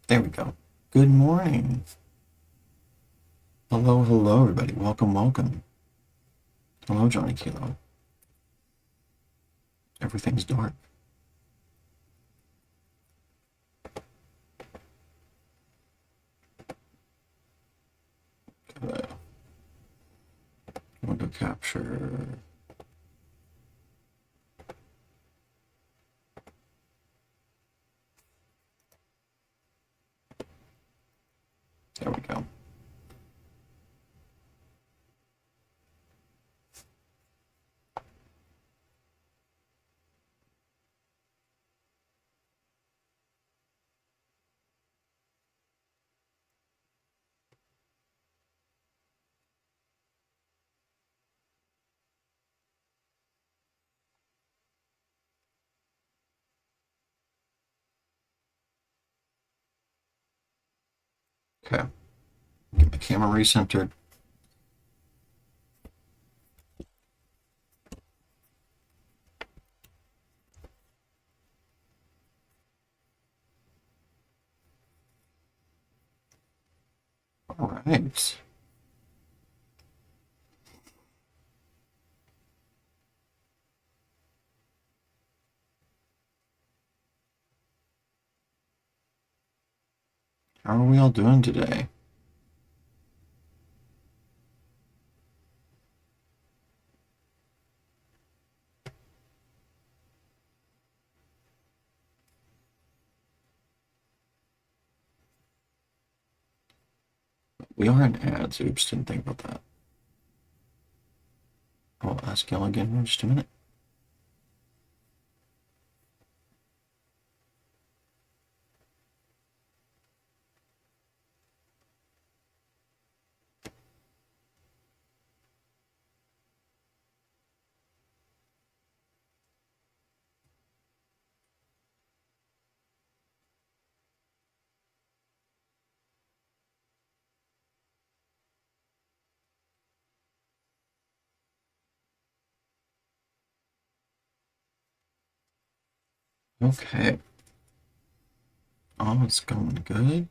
There we go. Good morning. Hello, hello, everybody. Welcome, welcome. Hello, Johnny Kilo. Everything's dark. Okay. Window capture. There we go. Okay. Get my camera recentered. All right. How are we all doing today? We are in ads. Oops, didn't think about that. I'll ask y'all again in just a minute. Okay. Oh, it's going good.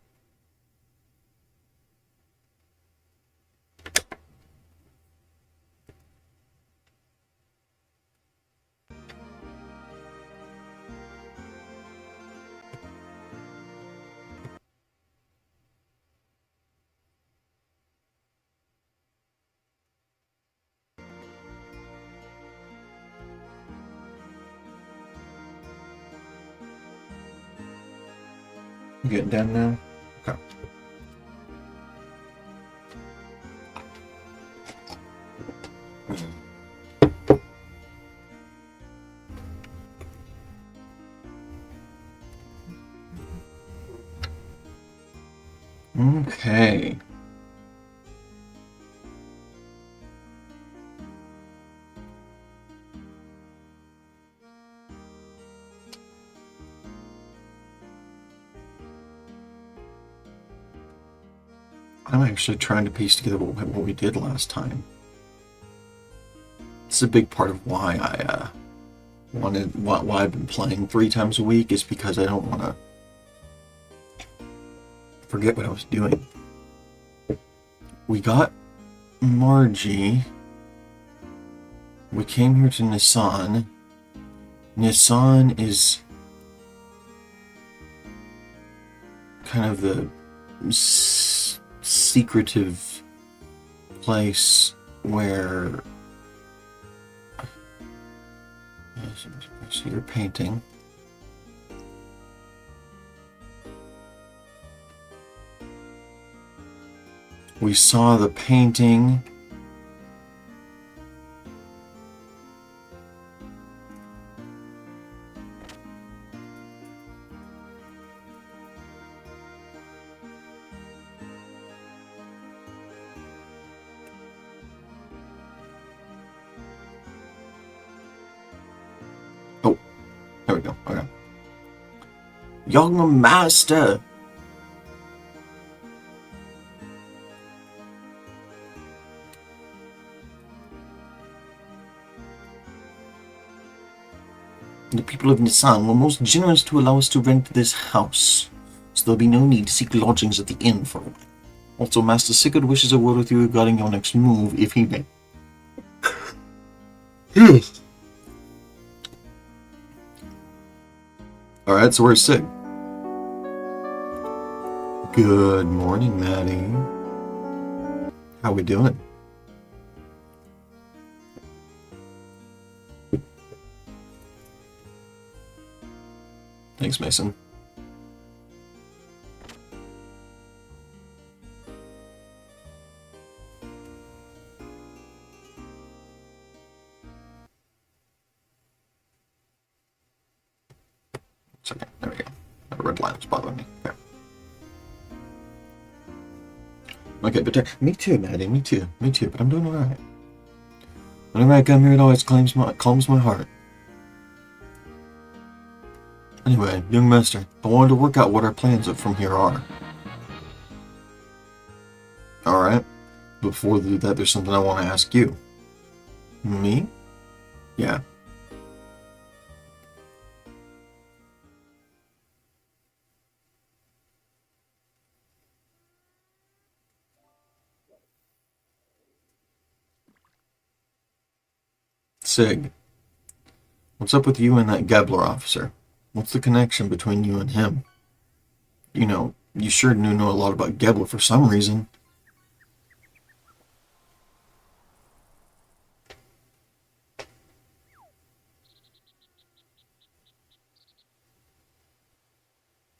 You getting done now? Okay. Okay. I'm actually trying to piece together what we did last time. It's a big part of why I why I've been playing 3 times a week is because I don't want to forget what I was doing. We got Margie. We came here to Nissan. Nissan is kind of the secretive place where I see your painting. We saw the painting. Oh, there we go. Okay. Young master. The people of Nissan were most generous to allow us to rent this house. so there'll be no need to seek lodgings at the inn for a while. Also, Master Sigurd wishes a word with you regarding your next move, if he may. Yes. Alright, so where's Sig? Good morning, Maddie. How we doing? Thanks, Mason. Sorry, there we go. That red line was bothering me. Okay. Okay, but me too, Maddie. Me too. But I'm doing alright. Whenever I come here, it always calms my heart. Anyway, young master, I wanted to work out what our plans from here are. Alright. Before we do that, there's something I want to ask you. Me? Yeah. Sig, what's up with you and that Gebler officer? What's the connection between you and him? You know, you sure do know a lot about Gebler for some reason.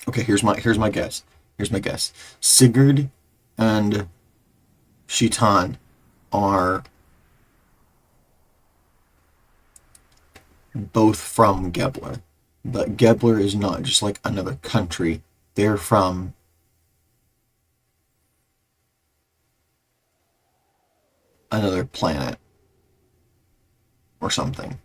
Okay, here's my guess. Sigurd and Shitan are both from Gebler. But Gebler is not just like another country. They're from another planet or something.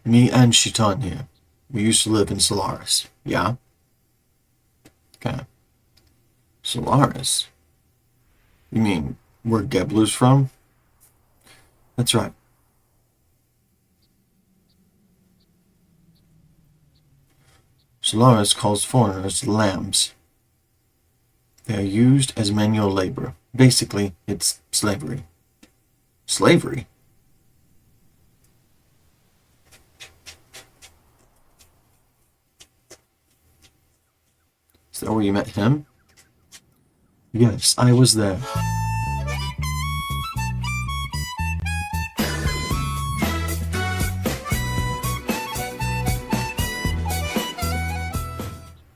Me and Shitan here. We used to live in Solaris. Yeah? Okay. Solaris? You mean where Gebler's from? That's right. Solaris calls foreigners lambs. They are used as manual labor. Basically, it's slavery. Slavery? Is that where you met him? Yes, I was there.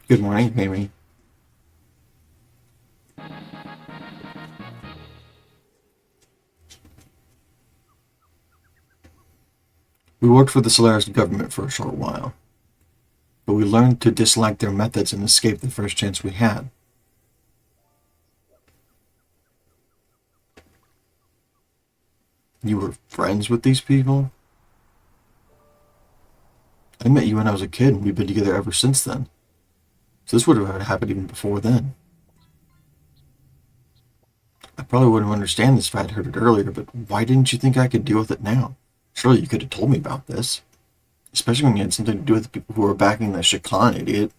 Good morning, Mary. We worked for the Solaris government for a short while, but we learned to dislike their methods and escaped the first chance we had. You were friends with these people? I met you when I was a kid, and we've been together ever since then. So this would have happened even before then. I probably wouldn't understand this if I'd heard it earlier, but why didn't you think I could deal with it now? Surely you could have told me about this. Especially when you had something to do with the people who were backing that Shakan idiot.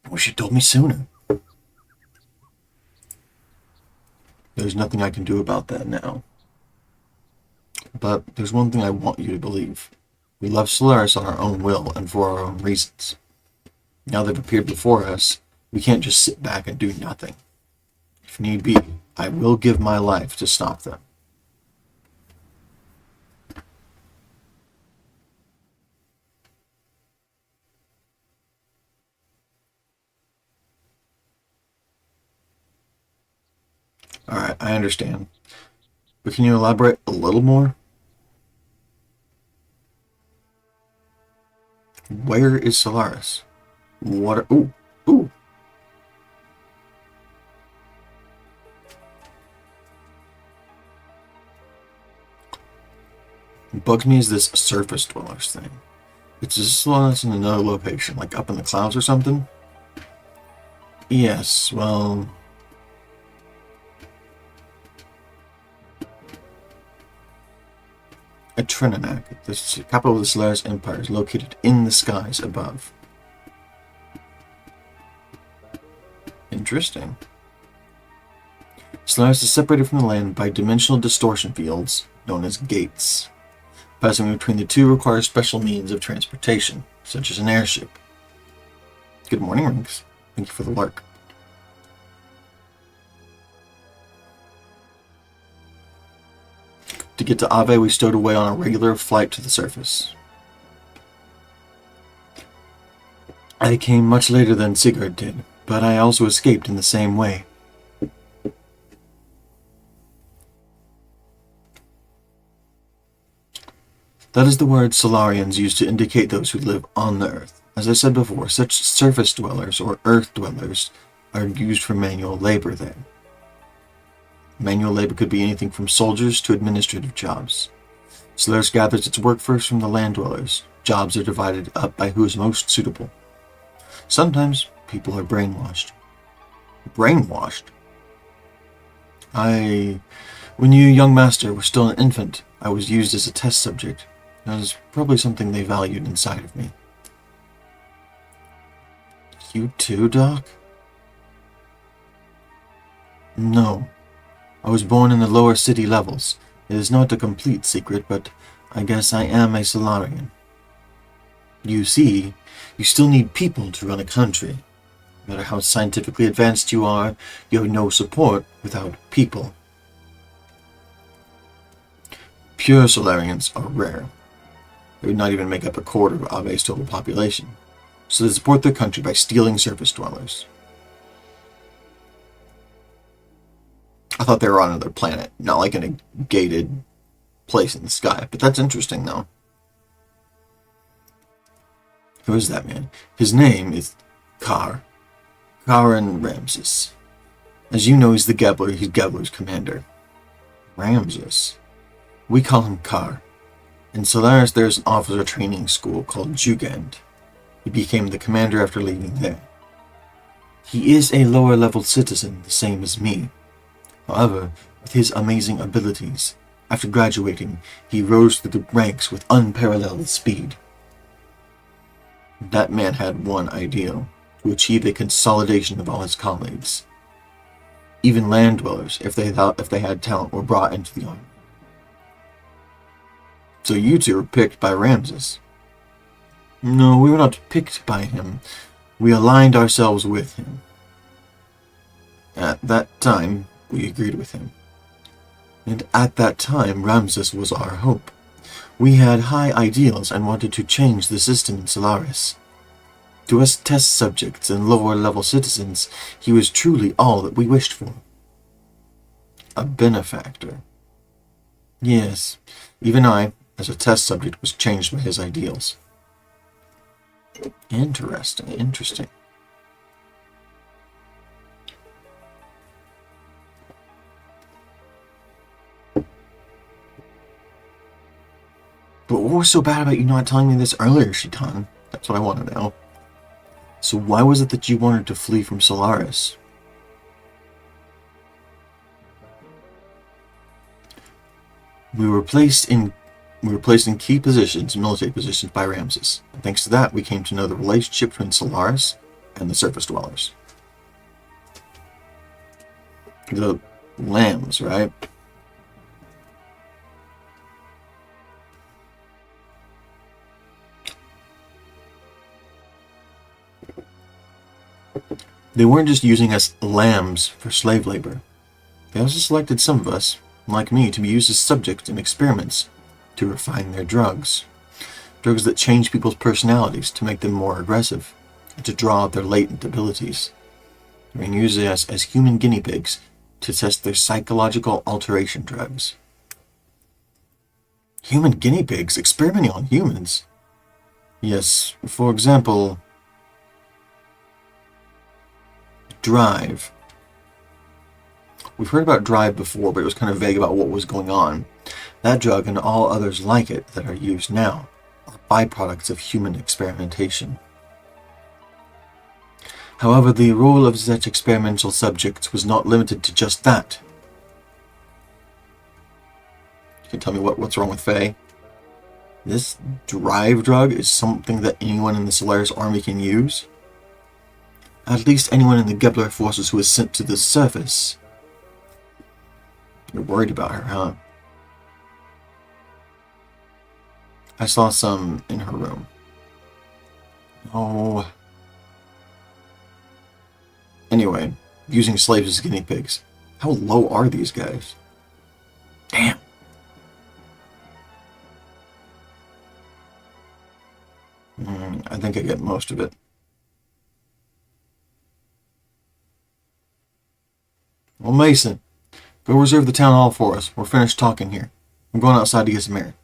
I wish you told me sooner. There's nothing I can do about that now. But there's one thing I want you to believe. We left Solaris on our own will and for our own reasons. Now they've appeared before us, we can't just sit back and do nothing. If need be, I will give my life to stop them. Alright, I understand. But can you elaborate a little more? Where is Solaris? What are... Ooh. What bugs me is this surface dwellers thing. It's just Solaris in another location, like up in the clouds or something? Yes, well... Etrinanak, the capital of the Solaris Empire, is located in the skies above. Interesting. Solaris is separated from the land by dimensional distortion fields, known as gates. Passing between the two requires special means of transportation, such as an airship. Good morning, Rinks. Thank you for the lurk. To get to Ave, we stowed away on a regular flight to the surface. I came much later than Sigurd did, but I also escaped in the same way. That is the word Solarians use to indicate those who live on the Earth. As I said before, such surface dwellers or Earth dwellers are used for manual labor there. Manual labor could be anything from soldiers to administrative jobs. Solaris gathers its workforce from the land dwellers. Jobs are divided up by who is most suitable. Sometimes people are brainwashed. Brainwashed? When you, young master, were still an infant, I was used as a test subject. That was probably something they valued inside of me. You too, Doc? No. I was born in the lower city levels. It is not a complete secret, but I guess I am a Solarian. You see, you still need people to run a country. No matter how scientifically advanced you have no support without people. Pure Solarians are rare. They would not even make up a quarter of Ave's total population, so they support their country by stealing surface dwellers. I thought they were on another planet, not like in a gated place in the sky, but that's interesting though. Who is that man? His name is Kar. Karen Ramses. As you know, he's Gebler's commander. Ramses. We call him Kar. In Solaris, there's an officer training school called Jugend. He became the commander after leaving there. He is a lower-level citizen, the same as me. However, with his amazing abilities, after graduating, he rose through the ranks with unparalleled speed. That man had one ideal, to achieve a consolidation of all his colleagues. Even land dwellers, if they had talent, were brought into the army. So you two were picked by Ramses. No, we were not picked by him. We aligned ourselves with him. At that time, we agreed with him. And at that time, Ramses was our hope. We had high ideals and wanted to change the system in Solaris. To us test subjects and lower-level citizens, he was truly all that we wished for. A benefactor. Yes, even I, as a test subject, was changed by his ideals. Interesting. But what was so bad about you not telling me this earlier, Shitan? That's what I want to know. So why was it that you wanted to flee from Solaris? We were placed in key positions, military positions, by Ramses. And thanks to that, we came to know the relationship between Solaris and the surface dwellers. The lambs, right? They weren't just using us lambs for slave labor. They also selected some of us, like me, to be used as subjects in experiments to refine their drugs. Drugs that change people's personalities to make them more aggressive, and to draw out their latent abilities. They were using us as human guinea pigs to test their psychological alteration drugs. Human guinea pigs experimenting on humans? Yes, for example, Drive. We've heard about Drive before, but it was kind of vague about what was going on. That drug and all others like it that are used now are byproducts of human experimentation. However, the role of such experimental subjects was not limited to just that. You can tell me what's wrong with Faye? This drive drug is something that anyone in the Solaris army can use. At least anyone in the Gebler forces who is sent to the surface. You're worried about her, huh? I saw some in her room. Oh. Anyway, using slaves as guinea pigs. How low are these guys? Damn. I think I get most of it. Well, Mason, go reserve the town hall for us. We're finished talking here. I'm going outside to get some air.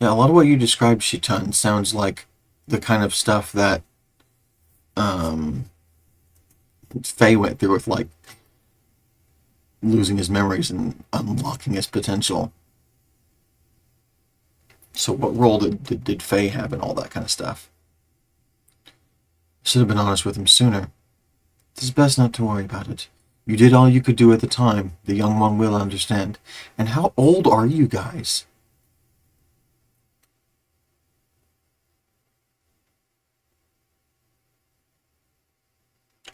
Yeah, a lot of what you described, Shitan, sounds like the kind of stuff that Faye went through with, like, losing his memories and unlocking his potential. So what role did Faye have in all that kind of stuff? Should have been honest with him sooner. It's best not to worry about it. You did all you could do at the time. The young one will understand. And how old are you guys?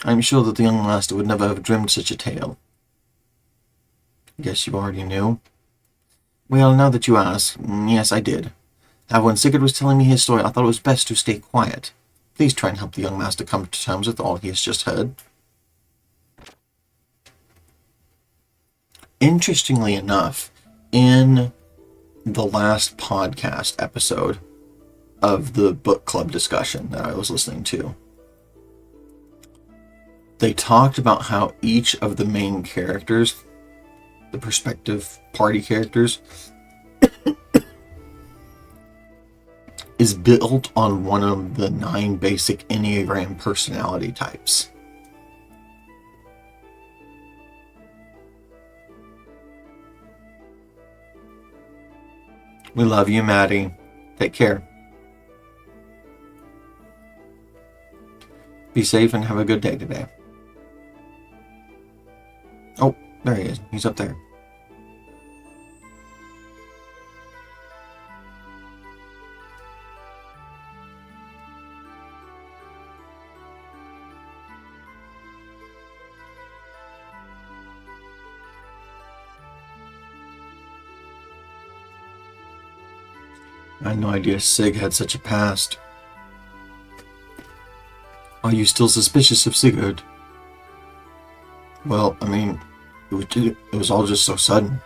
I'm sure that the young master would never have dreamed such a tale. Guess you already knew. Well, now that you ask, yes, I did. However, when Sigurd was telling me his story, I thought it was best to stay quiet. Please try and help the young master come to terms with all he has just heard. Interestingly enough, in the last podcast episode of the book club discussion that I was listening to, they talked about how each of the main characters, the prospective party characters, is built on one of the 9 basic Enneagram personality types. We love you, Maddie. Take care. Be safe and have a good day today. Oh, there he is. He's up there. I had no idea Sig had such a past. Are you still suspicious of Sigurd? Well, I mean, it was all just so sudden.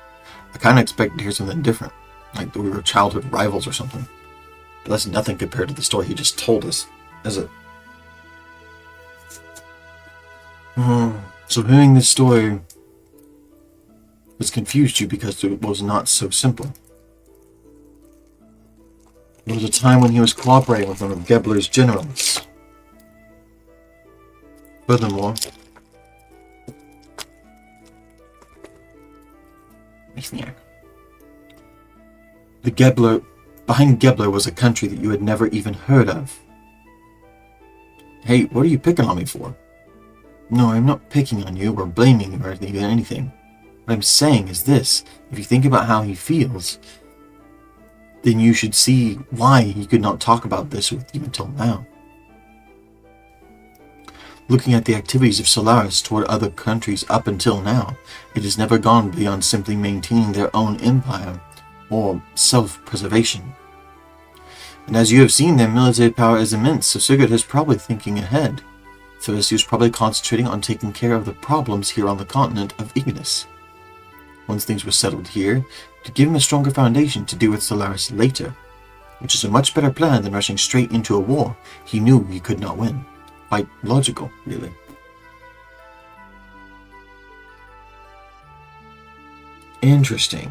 I kind of expected to hear something different, like that we were childhood rivals or something. But that's nothing compared to the story he just told us, is it? So hearing this story has confused you because it was not so simple. There was a time when he was cooperating with one of Gebler's generals. Furthermore, behind Gebler was a country that you had never even heard of. Hey, what are you picking on me for? No, I'm not picking on you or blaming you or anything. What I'm saying is this: if you think about how he feels, then you should see why he could not talk about this with you until now. Looking at the activities of Solaris toward other countries up until now, it has never gone beyond simply maintaining their own empire or self-preservation. And as you have seen, their military power is immense, so Sigurd is probably thinking ahead. First, he was probably concentrating on taking care of the problems here on the continent of Ignis. Once things were settled here, to give him a stronger foundation to deal with Solaris later, which is a much better plan than rushing straight into a war he knew he could not win. Quite logical, really. Interesting.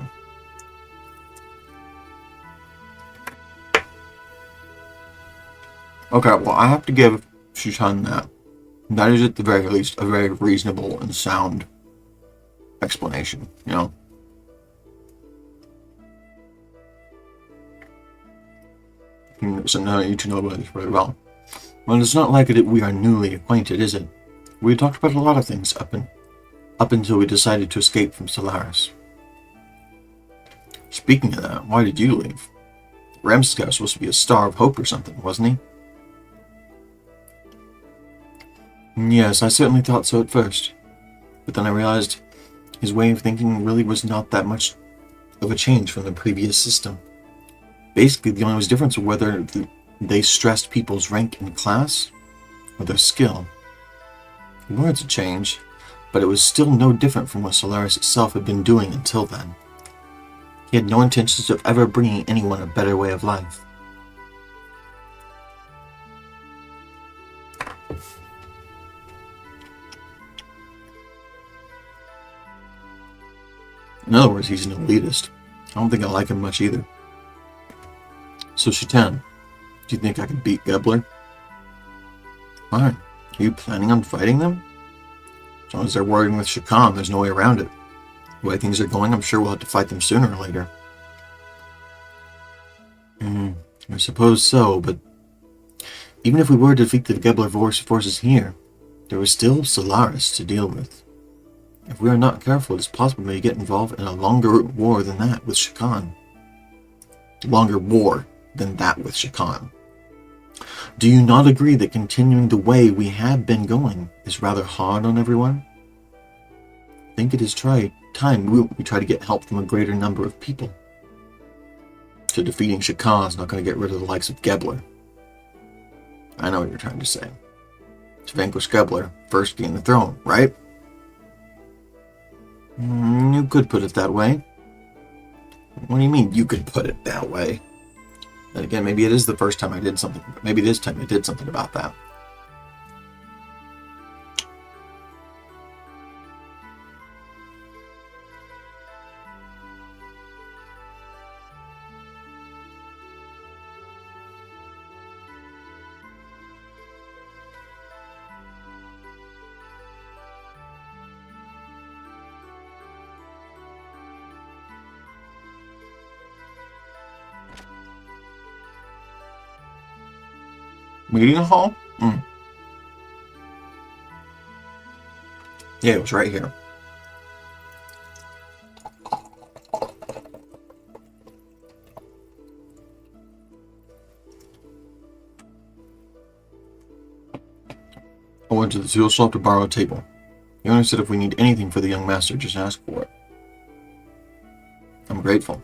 Okay, well, I have to give Shushan that. That is at the very least a very reasonable and sound explanation, you know? So now you two know about this very well. Well, it's not like we are newly acquainted, is it? We talked about a lot of things up until we decided to escape from Solaris. Speaking of that, why did you leave? Ramscow was supposed to be a star of hope or something, wasn't he? Yes, I certainly thought so at first. But then I realized his way of thinking really was not that much of a change from the previous system. Basically, the only difference was whether they stressed people's rank and class or their skill. Words had changed, but it was still no different from what Solaris itself had been doing until then. He had no intentions of ever bringing anyone a better way of life. In other words, he's an elitist. I don't think I like him much either. So, Shatan, do you think I can beat Gebler? Fine. Are you planning on fighting them? As long as they're working with Shakan, there's no way around it. The way things are going, I'm sure we'll have to fight them sooner or later. I suppose so, but even if we were to defeat the Gebler forces here, there is still Solaris to deal with. If we are not careful, it is possible we may get involved in a longer war than that with Shakan. Longer war than that with Shakan. Do you not agree that continuing the way we have been going is rather hard on everyone? I think it is time we try to get help from a greater number of people. So defeating Shakan is not going to get rid of the likes of Gebler. I know what you're trying to say. To vanquish Gebler, first gain the throne, right? You could put it that way. What do you mean, you could put it that way? And again, maybe it is the first time I did something. Maybe this time I did something about that. Meeting hall? Yeah, it was right here. I went to the seal shop to borrow a table. The owner said if we need anything for the young master, just ask for it. I'm grateful.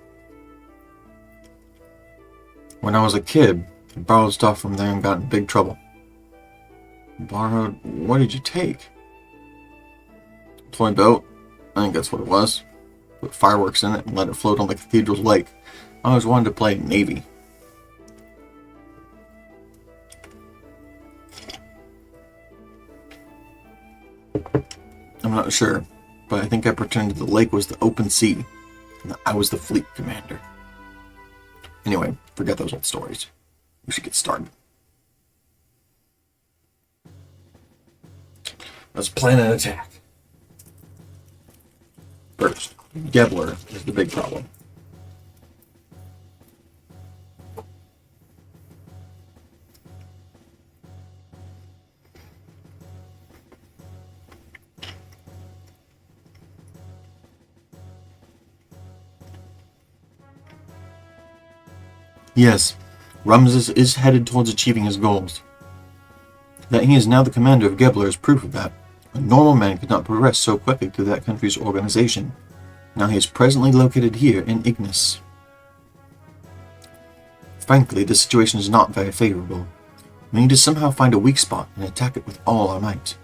When I was a kid, I borrowed stuff from there and got in big trouble. Borrowed? What did you take? Toy boat? I think that's what it was. Put fireworks in it and let it float on the cathedral's lake. I always wanted to play Navy. I'm not sure, but I think I pretended the lake was the open sea and that I was the fleet commander. Anyway, forget those old stories. We should get started. Let's plan an attack. First, Gebler is the big problem. Yes, Ramses is headed towards achieving his goals. That he is now the commander of Gebler is proof of that. A normal man could not progress so quickly through that country's organization. Now he is presently located here in Ignis. Frankly, the situation is not very favorable. We need to somehow find a weak spot and attack it with all our might.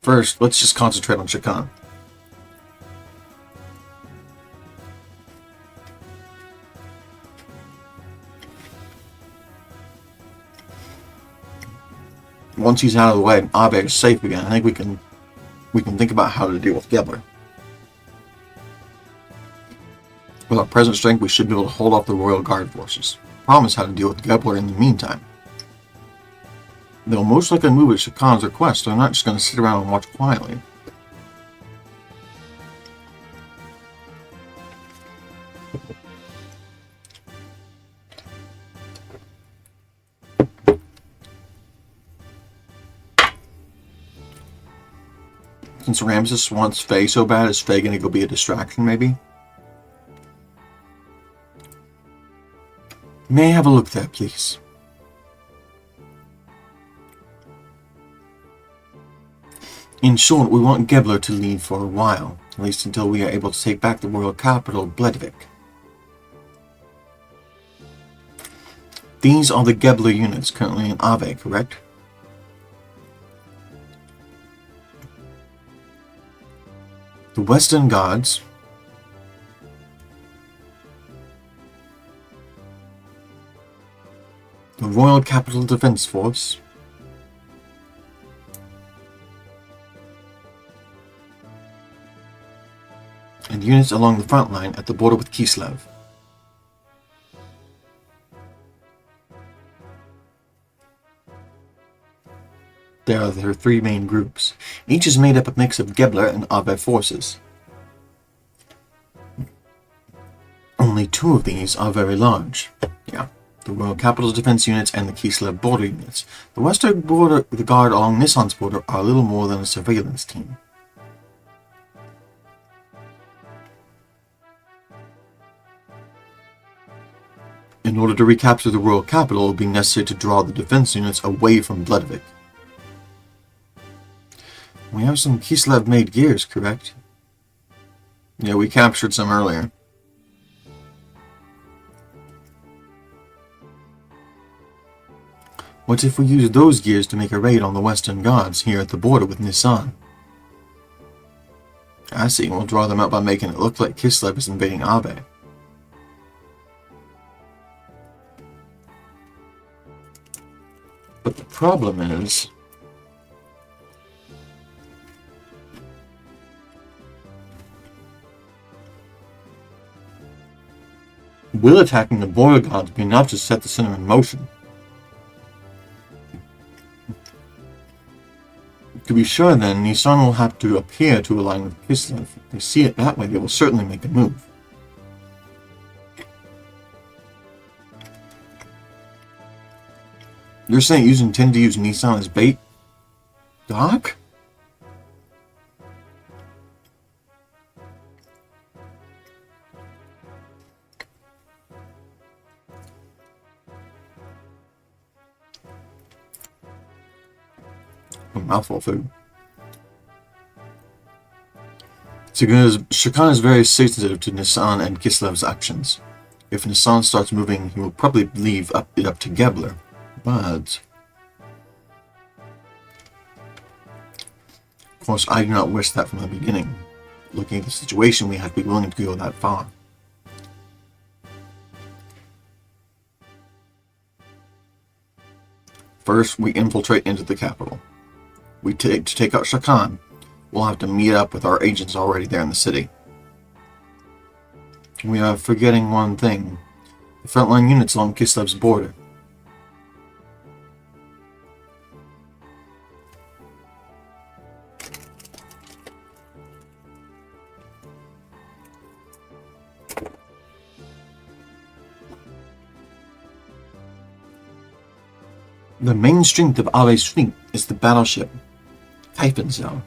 First, let's just concentrate on Shakan. Once he's out of the way and Abe is safe again, I think we can think about how to deal with Gebler. With our present strength, we should be able to hold off the Royal Guard forces. Problem is how to deal with Gebler in the meantime. They'll most likely move at Shakan's request, so they're not just going to sit around and watch quietly. Since Ramses wants Faye so bad, is Faye gonna go be a distraction, maybe? May I have a look there, please? In short, we want Gebler to leave for a while, at least until we are able to take back the royal capital, Bledvik. These are the Gebler units currently in Ave, correct? The Western Guards, the Royal Capital Defense Force, and units along the front line at the border with Kislev. There are their three main groups. Each is made up of a mix of Gebler and Ave forces. Only two of these are very large. Yeah, the Royal Capital's defense units and the Kislev border units. The Western border, the guard along Nissan's border are a little more than a surveillance team. In order to recapture the Royal Capital, it will be necessary to draw the defense units away from Bledvik. We have some Kislev-made gears, correct? Yeah, we captured some earlier. What if we use those gears to make a raid on the Western Guards here at the border with Nissan? I see, we'll draw them out by making it look like Kislev is invading Ave. But the problem is, will attacking the border guards be enough to set the center in motion? To be sure then, Nissan will have to appear to align with Kislev. If they see it that way, they will certainly make a move. You're saying you intend to use Nissan as bait? Doc? A mouthful of food. Shakan is very sensitive to Nissan and Kislev's actions. If Nissan starts moving, he will probably leave it up to Gebler. But of course, I do not wish that from the beginning. Looking at the situation, we have to be willing to go that far. First, we infiltrate into the capital. To take out Shakan, we'll have to meet up with our agents already there in the city. We are forgetting one thing. The frontline units along Kislev's border. The main strength of Ave's fleet is the battleship Kaifensau.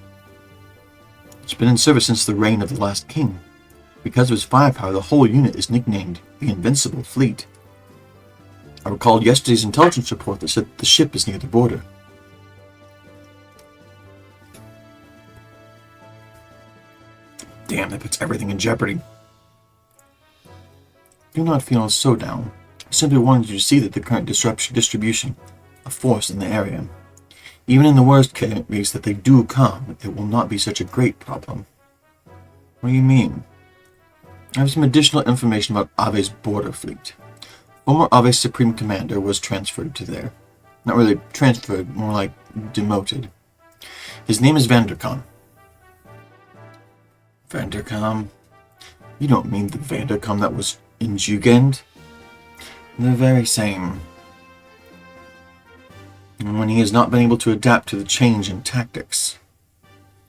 It's been in service since the reign of the last king. Because of its firepower, the whole unit is nicknamed the Invincible Fleet. I recalled yesterday's intelligence report that said the ship is near the border. Damn, that puts everything in jeopardy. Do not feel so down. I simply wanted you to see that the current distribution of force in the area. Even in the worst case that they do come, it will not be such a great problem. What do you mean? I have some additional information about Ave's border fleet. Former Ave's Supreme Commander was transferred to there. Not really transferred, more like demoted. His name is Vanderkam. Vanderkam? You don't mean the Vanderkam that was in Jugend? The very same. And when he has not been able to adapt to the change in tactics,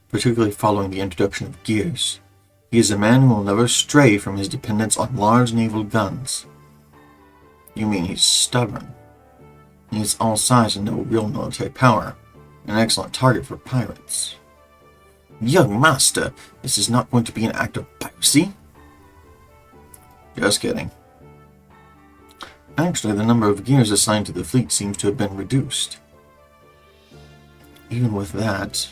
particularly following the introduction of gears, He is a man who will never stray from his dependence on large naval guns. You mean he's stubborn? He is all size and no real military power. An excellent target for pirates. Young master, this is not going to be an act of piracy? Just kidding. Actually, the number of gears assigned to the fleet seems to have been reduced. Even with that,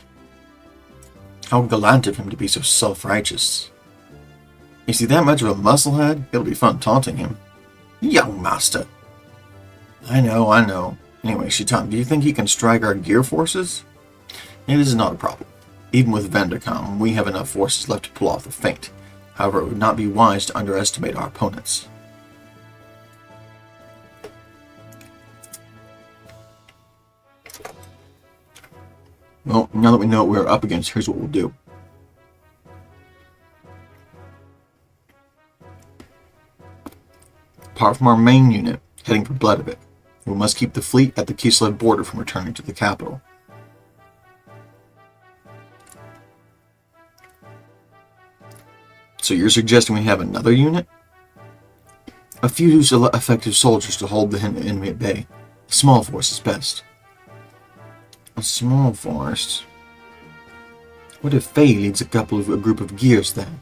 how gallant of him to be so self-righteous. Is he that much of a musclehead? It'll be fun taunting him. Young master! I know. Anyway, Shitan, do you think he can strike our gear forces? It is not a problem. Even with Vandercom, we have enough forces left to pull off the feint. However, it would not be wise to underestimate our opponents. Well, now that we know what we're up against, here's what we'll do. Apart from our main unit, heading for Bledovik, we must keep the fleet at the Kislev border from returning to the capital. So you're suggesting we have another unit? A few effective soldiers to hold the enemy at bay. A small force is best. A small force? What if Faye leads a group of gears then?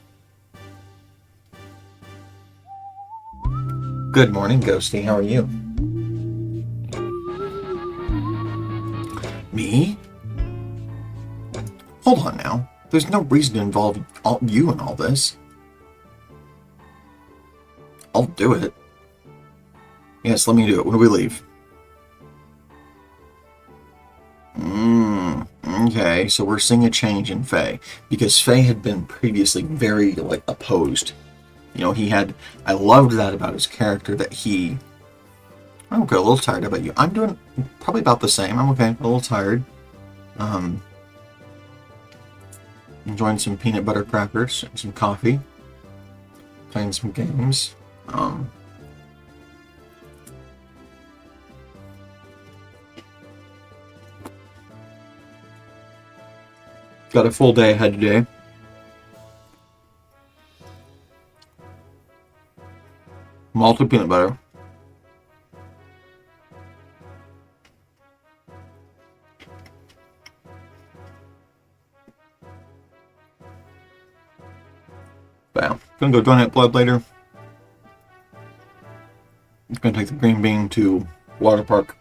Good morning, Ghosty. How are you? Me? Hold on now. There's no reason to involve you in all this. I'll do it. Yes, let me do it. When do we leave? Okay, so we're seeing a change in Faye. Because Faye had been previously very, opposed. You know, I loved that about his character, that he... I'm okay, a little tired. How about you? I'm doing probably about the same. I'm okay, a little tired. Enjoying some peanut butter crackers and some coffee. Playing some games. Got a full day ahead today. Malted peanut butter. Bam. Gonna go donate blood later. Gonna take the green bean to water park.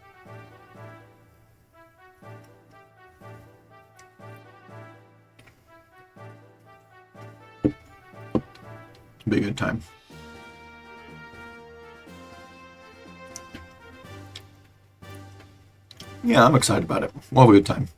Be a good time. Yeah, I'm excited about it. We'll have a good time.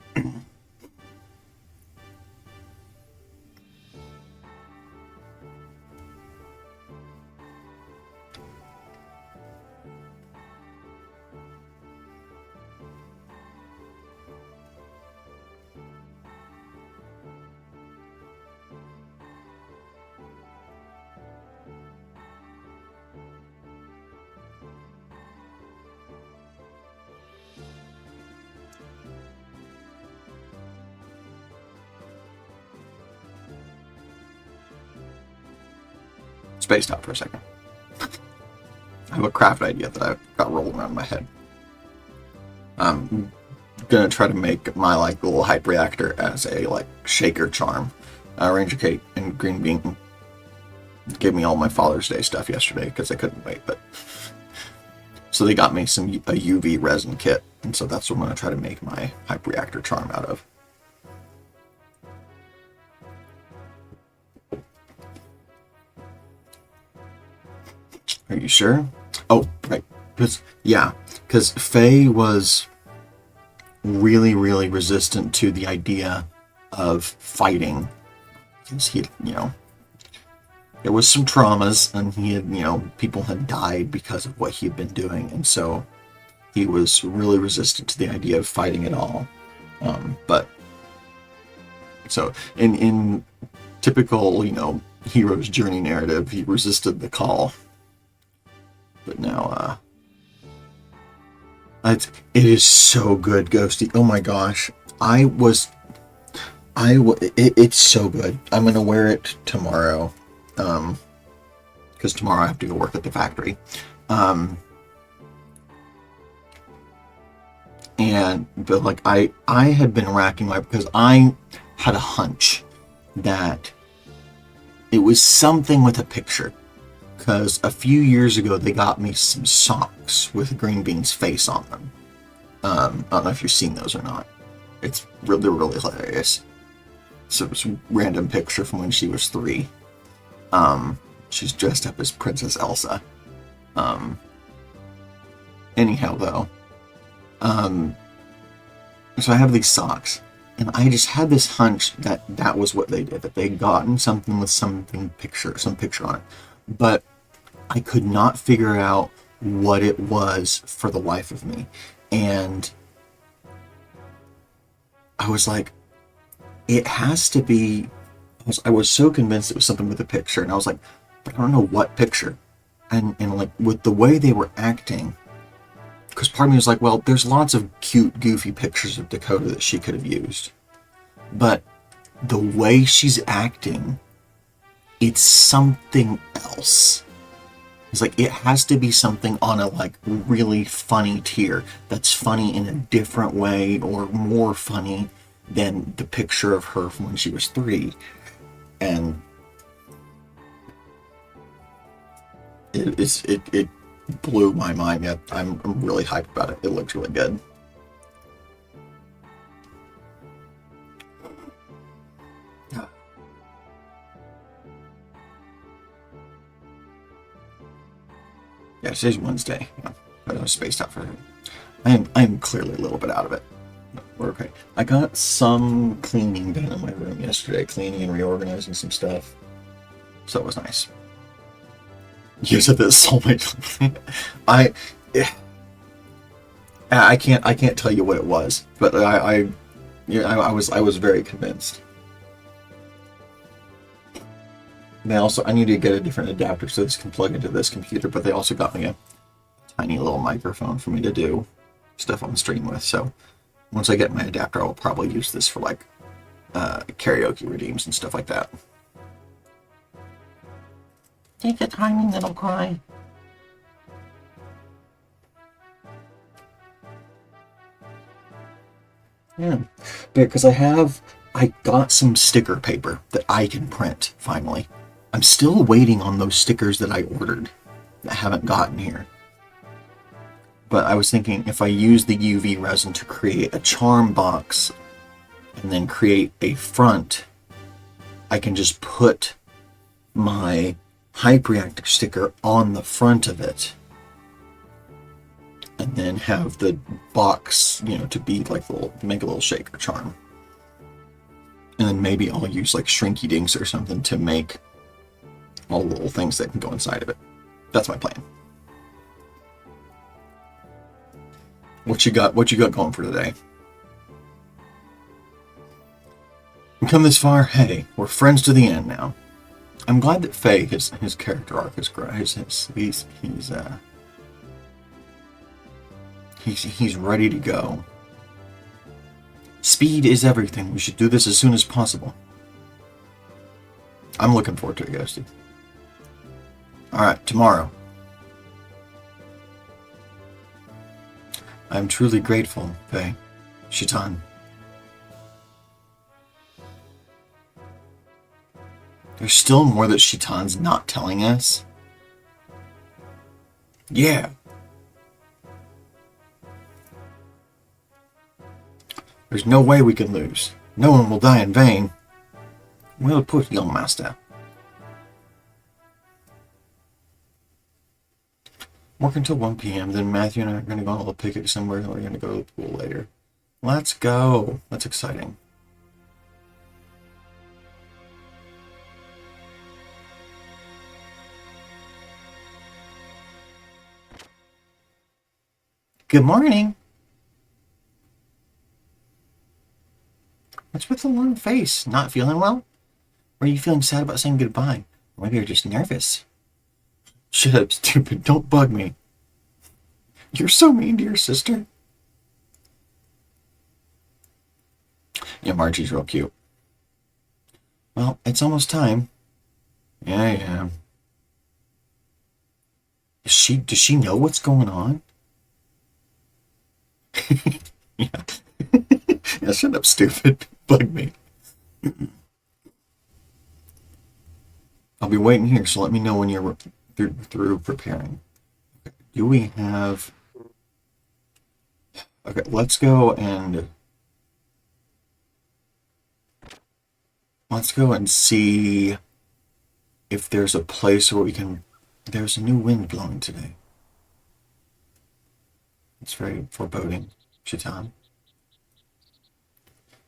Spaced out for a second. I have a craft idea that I've got rolling around in my head. I'm gonna try to make my little hype reactor as a shaker charm. Ranger Kate and Green Bean gave me all my Father's Day stuff yesterday because I couldn't wait, but so they got me a UV resin kit, and so that's what I'm gonna try to make my hype reactor charm out of. Are you sure? Oh, right. Because Faye was really, really resistant to the idea of fighting. Because there was some traumas, and he had, people had died because of what he had been doing, and so he was really resistant to the idea of fighting at all. But so in typical, hero's journey narrative, he resisted the call. But now, it is so good, Ghosty. Oh my gosh. It's so good. I'm gonna wear it tomorrow, because tomorrow I have to go work at the factory. Um, but like I had been racking my because I had a hunch that it was something with a picture. Because a few years ago they got me some socks with Green Bean's face on them. I don't know if you've seen those or not. They're really hilarious. So it's a random picture from when she was 3. She's dressed up as Princess Elsa. Um, anyhow, though, so I have these socks, and I just had this hunch that that was what they did. That they'd gotten something with some picture on it, but I could not figure out what it was for the life of me, and I was like, it has to be. I was so convinced it was something with a picture, and I was like, but I don't know what picture. And like with the way they were acting, because part of me was like, well, there's lots of cute, goofy pictures of Dakota that she could have used, but the way she's acting, it's something else. It's like it has to be something on a like really funny tier that's funny in a different way or more funny than the picture of her from when she was 3. And it blew my mind. Yet I'm really hyped about it. It looks really good. Yeah, today's Wednesday. Yeah, I was spaced out for him. I'm clearly a little bit out of it. We're okay. I got some cleaning done in my room yesterday, cleaning and reorganizing some stuff. So it was nice. You said this so much. I can't tell you what it was, but I was very convinced. I need to get a different adapter so this can plug into this computer, but they also got me a tiny little microphone for me to do stuff on stream with. So once I get my adapter, I'll probably use this for like karaoke redeems and stuff like that. Take the timing, little cry. Yeah, because I got some sticker paper that I can print finally. I'm still waiting on those stickers that I ordered that haven't gotten here. But I was thinking if I use the UV resin to create a charm box and then create a front, I can just put my hyperreactor sticker on the front of it and then have the box, to be like make a little shaker charm. And then maybe I'll use like Shrinky Dinks or something to make all the little things that can go inside of it. That's my plan. What you got going for today? We come this far, hey, we're friends to the end now. I'm glad that Faye, his character arc is great. He's ready to go. Speed is everything. We should do this as soon as possible. I'm looking forward to it, Ghosty. Alright, tomorrow. I'm truly grateful, Faye. Shitan. There's still more that Shitan's not telling us. Yeah. There's no way we can lose. No one will die in vain. Well put, young master. Work until 1 p.m. Then Matthew and I are going to go on a little picnic somewhere, and we're going to go to the pool later. Let's go. That's exciting. Good morning. What's with the long face? Not feeling well? Or are you feeling sad about saying goodbye? Or maybe you're just nervous. Shut up, stupid. Don't bug me. You're so mean to your sister. Yeah, Margie's real cute. Well, it's almost time. Yeah, yeah. Does she know what's going on? Yeah. Yeah, shut up, stupid. Bug me. I'll be waiting here, so let me know when you're through preparing. Do we have... Okay, let's go and see if there's a place where we can... There's a new wind blowing today. It's very foreboding. Shaitan.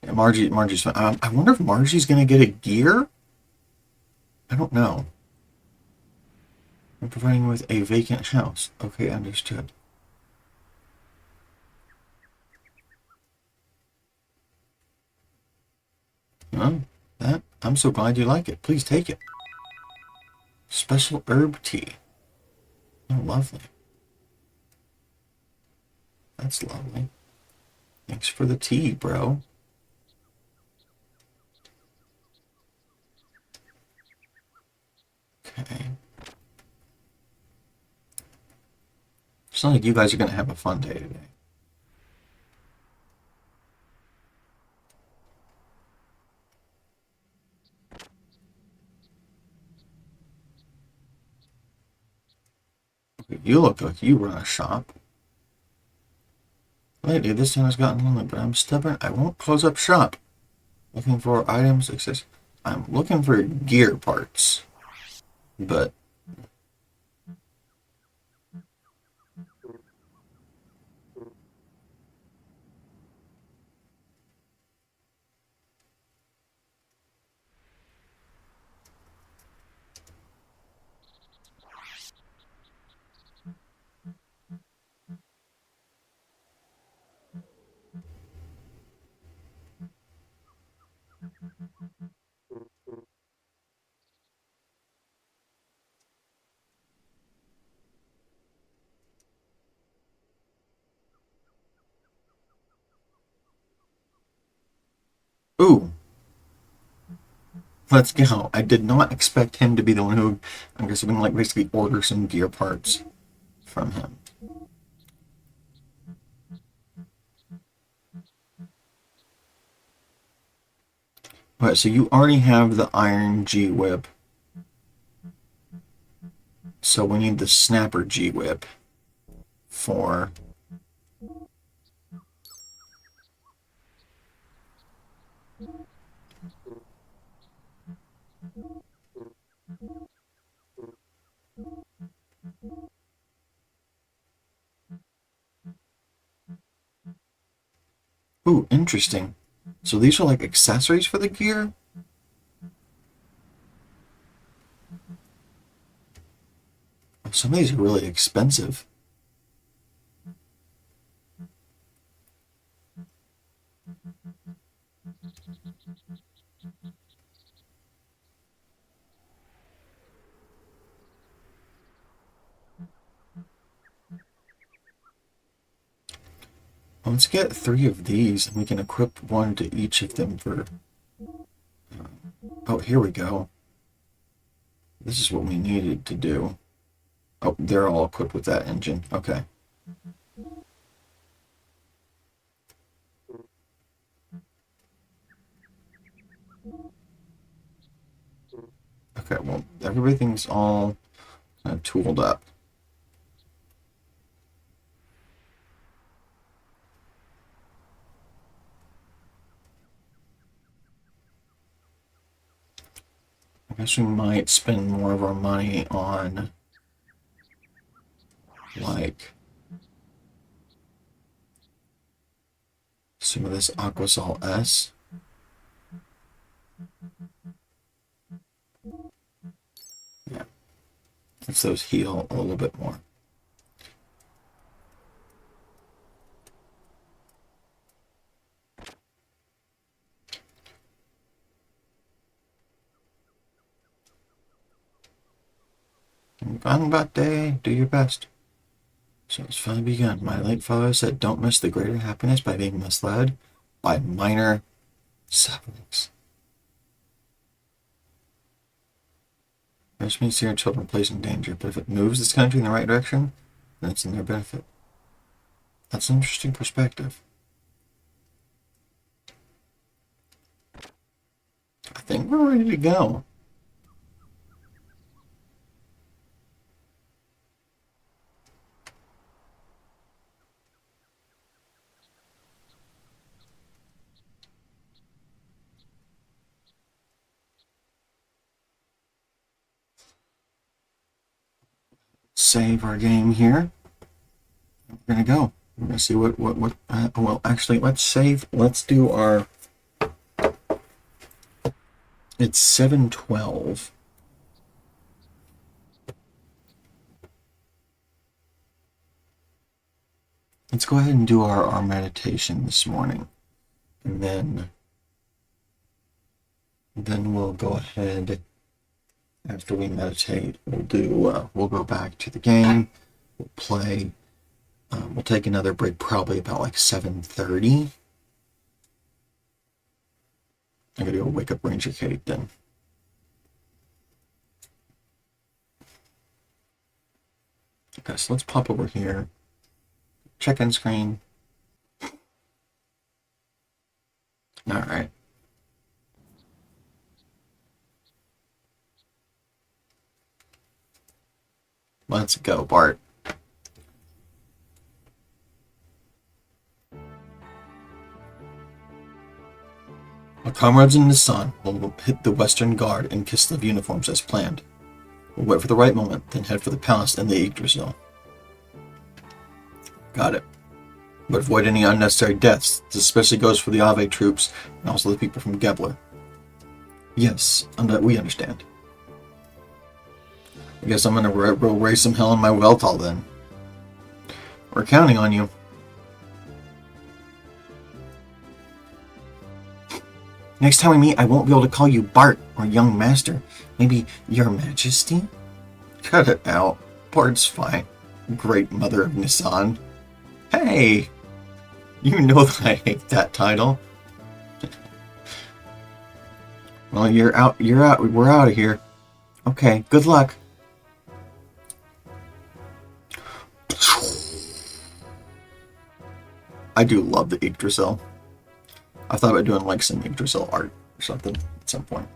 Yeah, Margie's fine. I wonder if Margie's gonna get a gear? I don't know. I'm providing you with a vacant house. Okay, understood. Oh, that I'm so glad you like it. Please take it. Special herb tea. Oh, lovely. That's lovely. Thanks for the tea, bro. Okay. It's not like you guys are gonna have a fun day today. Okay, you look like you run a shop. Lately, this town has gotten lonely, but I'm stubborn. I won't close up shop. Looking for items, access. I'm looking for gear parts. But, ooh, let's go. I did not expect him to be the one who, I guess, I'm gonna like basically order some gear parts from him. Alright, so you already have the iron G whip. So we need the snapper G whip for... Ooh, interesting. So these are like accessories for the gear? Some of these are really expensive. Let's get 3 of these, and we can equip one to each of them for... Oh, here we go. This is what we needed to do. Oh, they're all equipped with that engine. Okay. Okay, well, everything's all tooled up. I guess we might spend more of our money on, like, some of this Aquasol S. Yeah, let's those heal a little bit more. On about day, do your best. So it's finally begun. My late father said, don't miss the greater happiness by being misled by minor sufferings. Rich means your children placed in danger, but if it moves this country in the right direction, then it's in their benefit. That's an interesting perspective. I think we're ready to go. Save our game here. We're gonna go. We're gonna see what well, actually, let's save. Let's do our. It's 7:12. Let's go ahead and do our meditation this morning, and then we'll go ahead. After we meditate, we'll go back to the game. We'll play. We'll take another break, probably about like 7:30. I gotta go wake up Ranger Kate then. Okay, so let's pop over here. Check-in screen. All right. Let's go, Bart. Our comrades in the sun will hit the Western Guard and kiss the uniforms as planned. We'll wait for the right moment, then head for the palace and the Yggdrasil. Got it. But avoid any unnecessary deaths. This especially goes for the Ave troops and also the people from Gebler. Yes, we understand. I guess I'm gonna raise some hell in my Weltall then. We're counting on you. Next time we meet, I won't be able to call you Bart or Young Master. Maybe Your Majesty? Cut it out. Bart's fine. Great Mother of Nisan. Hey! You know that I hate that title. Well, you're out. We're out of here. Okay, good luck. I do love the Yggdrasil. I thought about doing like some Yggdrasil art or something at some point.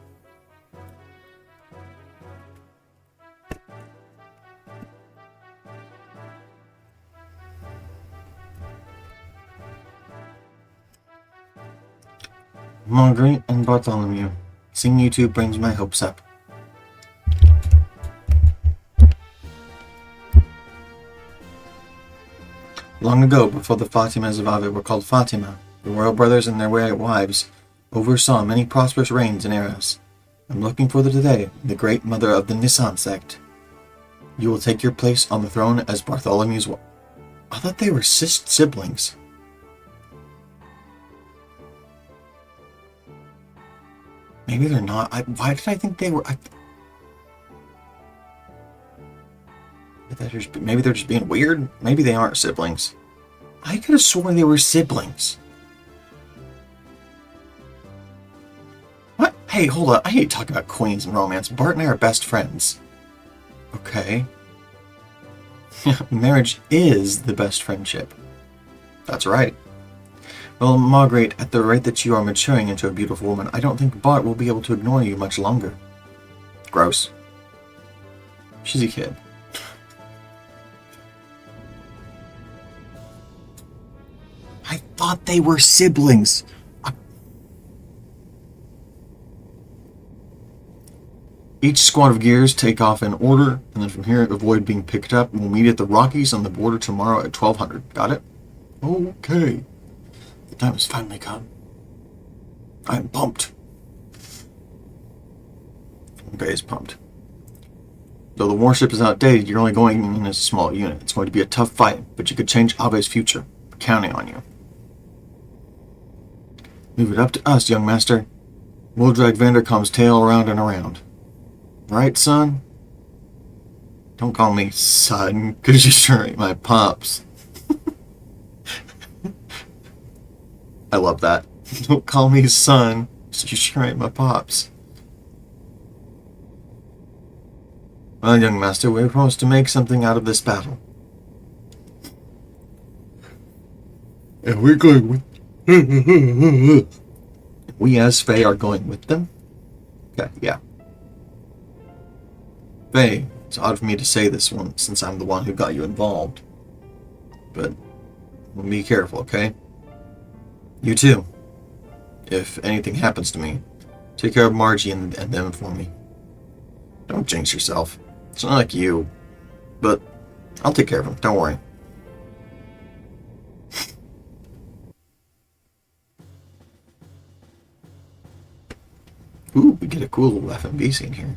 Marguerite and Bartholomew. Seeing you two brings my hopes up. Long ago, before the Fatimas of Ave were called Fatima, the royal brothers and their wives oversaw many prosperous reigns and eras. I'm looking for the today, the great mother of the Nisan sect. You will take your place on the throne as Bartholomew's wife. I thought they were siblings. Maybe they're not. Why did I think they were? Maybe they're just being weird. Maybe they aren't siblings. I could have sworn they were siblings. What? Hey, hold up. I hate talking about queens and romance. Bart and I are best friends. Okay. Marriage is the best friendship. That's right. Well, Margaret, at the rate that you are maturing into a beautiful woman, I don't think Bart will be able to ignore you much longer. Gross. She's a kid. I thought they were siblings. Each squad of gears take off in order, and then from here avoid being picked up. We'll meet at the Rockies on the border tomorrow at 1200. Got it? Okay. The time has finally come. I'm pumped. Okay, it's pumped. Though the warship is outdated, you're only going in as a small unit. It's going to be a tough fight, but you could change Ave's future. We're counting on you. Leave it up to us, young master. We'll drag Vandercom's tail around and around. Right, son? Don't call me son, because you sure ain't my pops. I love that. Don't call me son, because you sure ain't my pops. Well, young master, we promised to make something out of this battle. And we're going with... We as Fae are going with them? Okay, yeah. Fae, it's odd for me to say this one, since I'm the one who got you involved. But be careful, okay? You too. If anything happens to me, take care of Margie and them for me. Don't jinx yourself. It's not like you. But I'll take care of them, don't worry. Ooh, we get a cool little FMV scene here.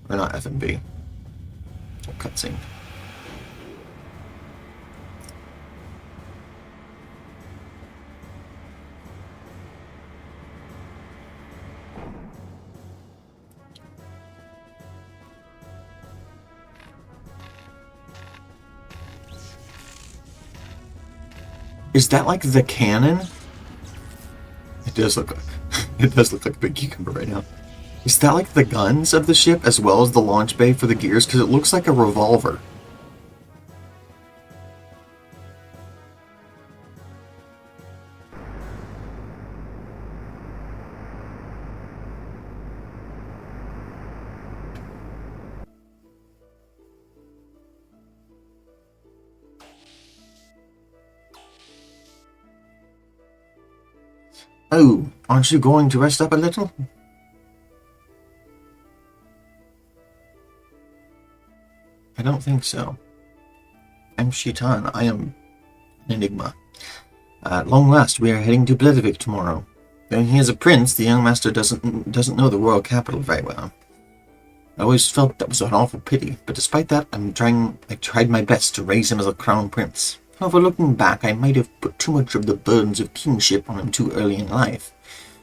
Or not FMV. Cutscene. Is that like the cannon? It does look like it does look like a big cucumber right now. Is that like the guns of the ship as well as the launch bay for the gears? Because it looks like a revolver. Oh, aren't you going to rest up a little? I don't think so. I'm Shitan. I am an enigma. At long last, we are heading to Bledavik tomorrow. Though he is a prince, the young master doesn't know the royal capital very well. I always felt that was an awful pity, but despite that, I tried my best to raise him as a crown prince. However, looking back, I might have put too much of the burdens of kingship on him too early in life,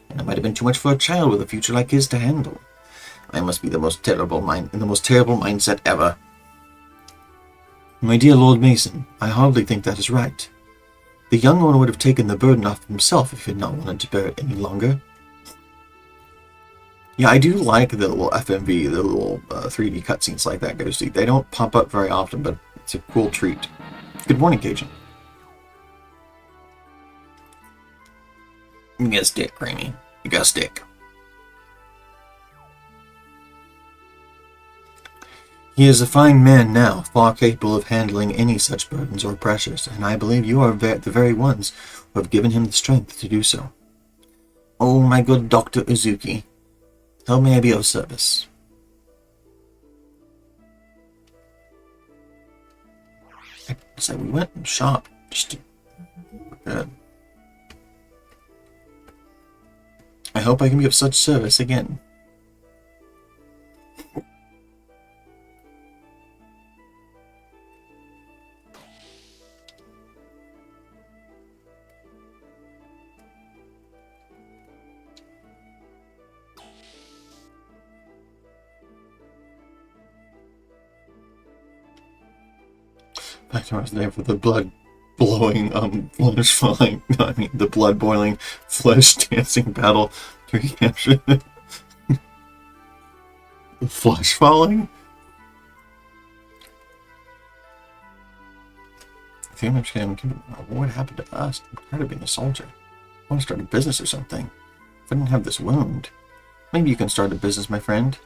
and it might have been too much for a child with a future like his to handle. I must be in the most terrible mindset ever. My dear Lord Mason, I hardly think that is right. The young one would have taken the burden off himself if he had not wanted to bear it any longer. Yeah, I do like the little FMV, the little 3D cutscenes like that, Ghosty. They don't pop up very often, but it's a cool treat. Good morning, Cajun. You got a stick, Creamy. You got a stick. He is a fine man now, far capable of handling any such burdens or pressures, and I believe you are the very ones who have given him the strength to do so. Oh, my good Dr. Uzuki, how may I be of service? So we went and shot just to... I hope I can be of such service again. Back to our name for the blood blowing, flesh falling. No, I mean the blood boiling, flesh dancing battle to capture the flesh falling. I think I'm actually what happened to us? I'm tired of being a soldier. I want to start a business or something. If I didn't have this wound, maybe you can start a business, my friend.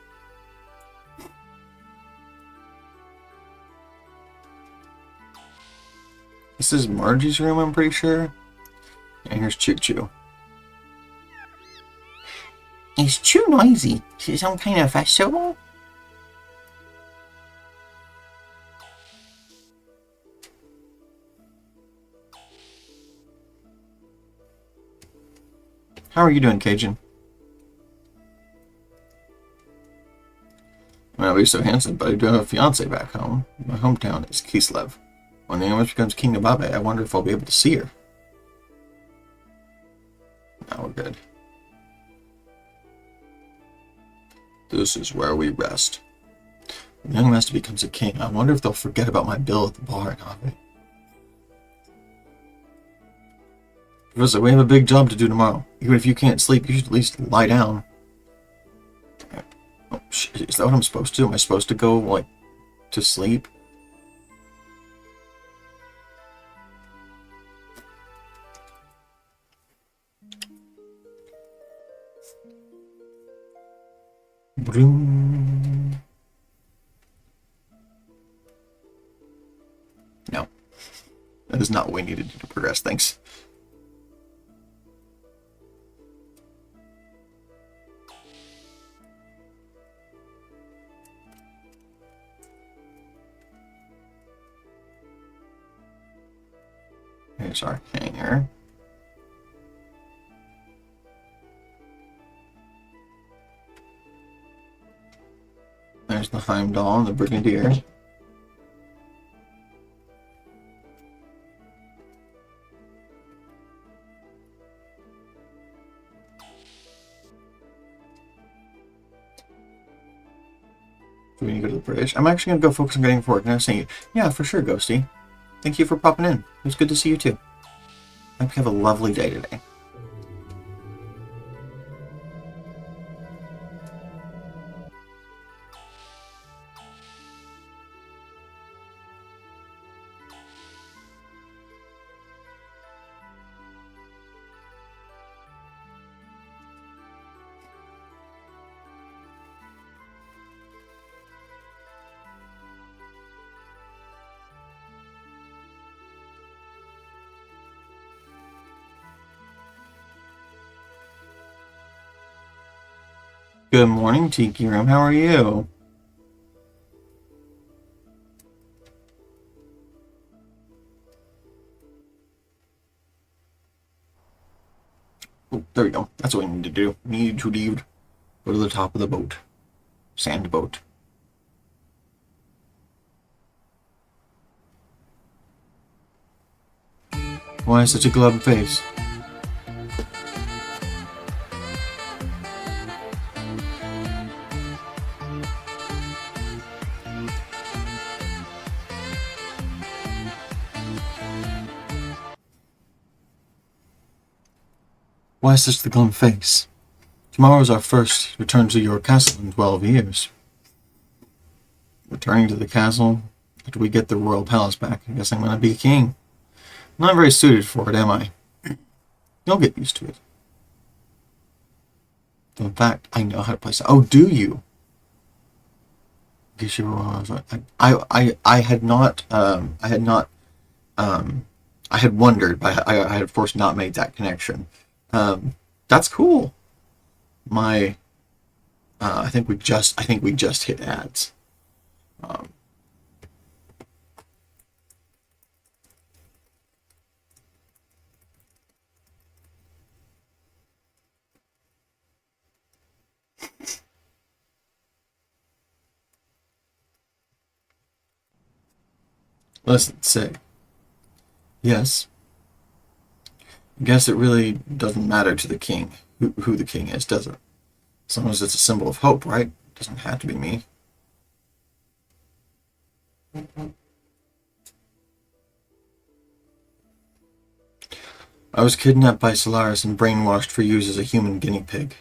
This is Margie's room, I'm pretty sure. And here's Choo Choo. It's too noisy. Is it some kind of festival? How are you doing, Cajun? Well, you're so handsome, but I do have a fiance back home. My hometown is Kislev. When the English becomes King of Babe, I wonder if I'll be able to see her. Now we're good. This is where we rest. When the young master becomes a king, I wonder if they'll forget about my bill at the bar in Ave. Professor, we have a big job to do tomorrow. Even if you can't sleep, you should at least lie down. Oh, shit. Is that what I'm supposed to do? Am I supposed to go, like, to sleep. Broom. No. That is not what we needed to progress, thanks. Here's our hangar. There's the Heimdall and the Brigadier. Do we need to go to the British? I'm actually going to go focus on getting forward. And I was saying, yeah, for sure, Ghosty. Thank you for popping in. It was good to see you too. I hope you have a lovely day today. Good morning, Tiki Room. How are you? Oh, there we go. That's what we need to do. We need to leave. Go to the top of the boat. Sand boat. Why such a glum face? Why such the glum face? Tomorrow is our first return to your castle in 12 years. Returning to the castle after we get the royal palace back. I guess I'm going to be king. I'm not very suited for it, am I? You'll get used to it. In fact, I know how to play. Oh, do you? I had not. I had wondered, but I had of course not made that connection. That's cool. My. I think we just hit ads. Let's say, yes. I guess it really doesn't matter to the king who the king is, does it? As long as it's a symbol of hope, right? It doesn't have to be me. I was kidnapped by Solaris and brainwashed for use as a human guinea pig.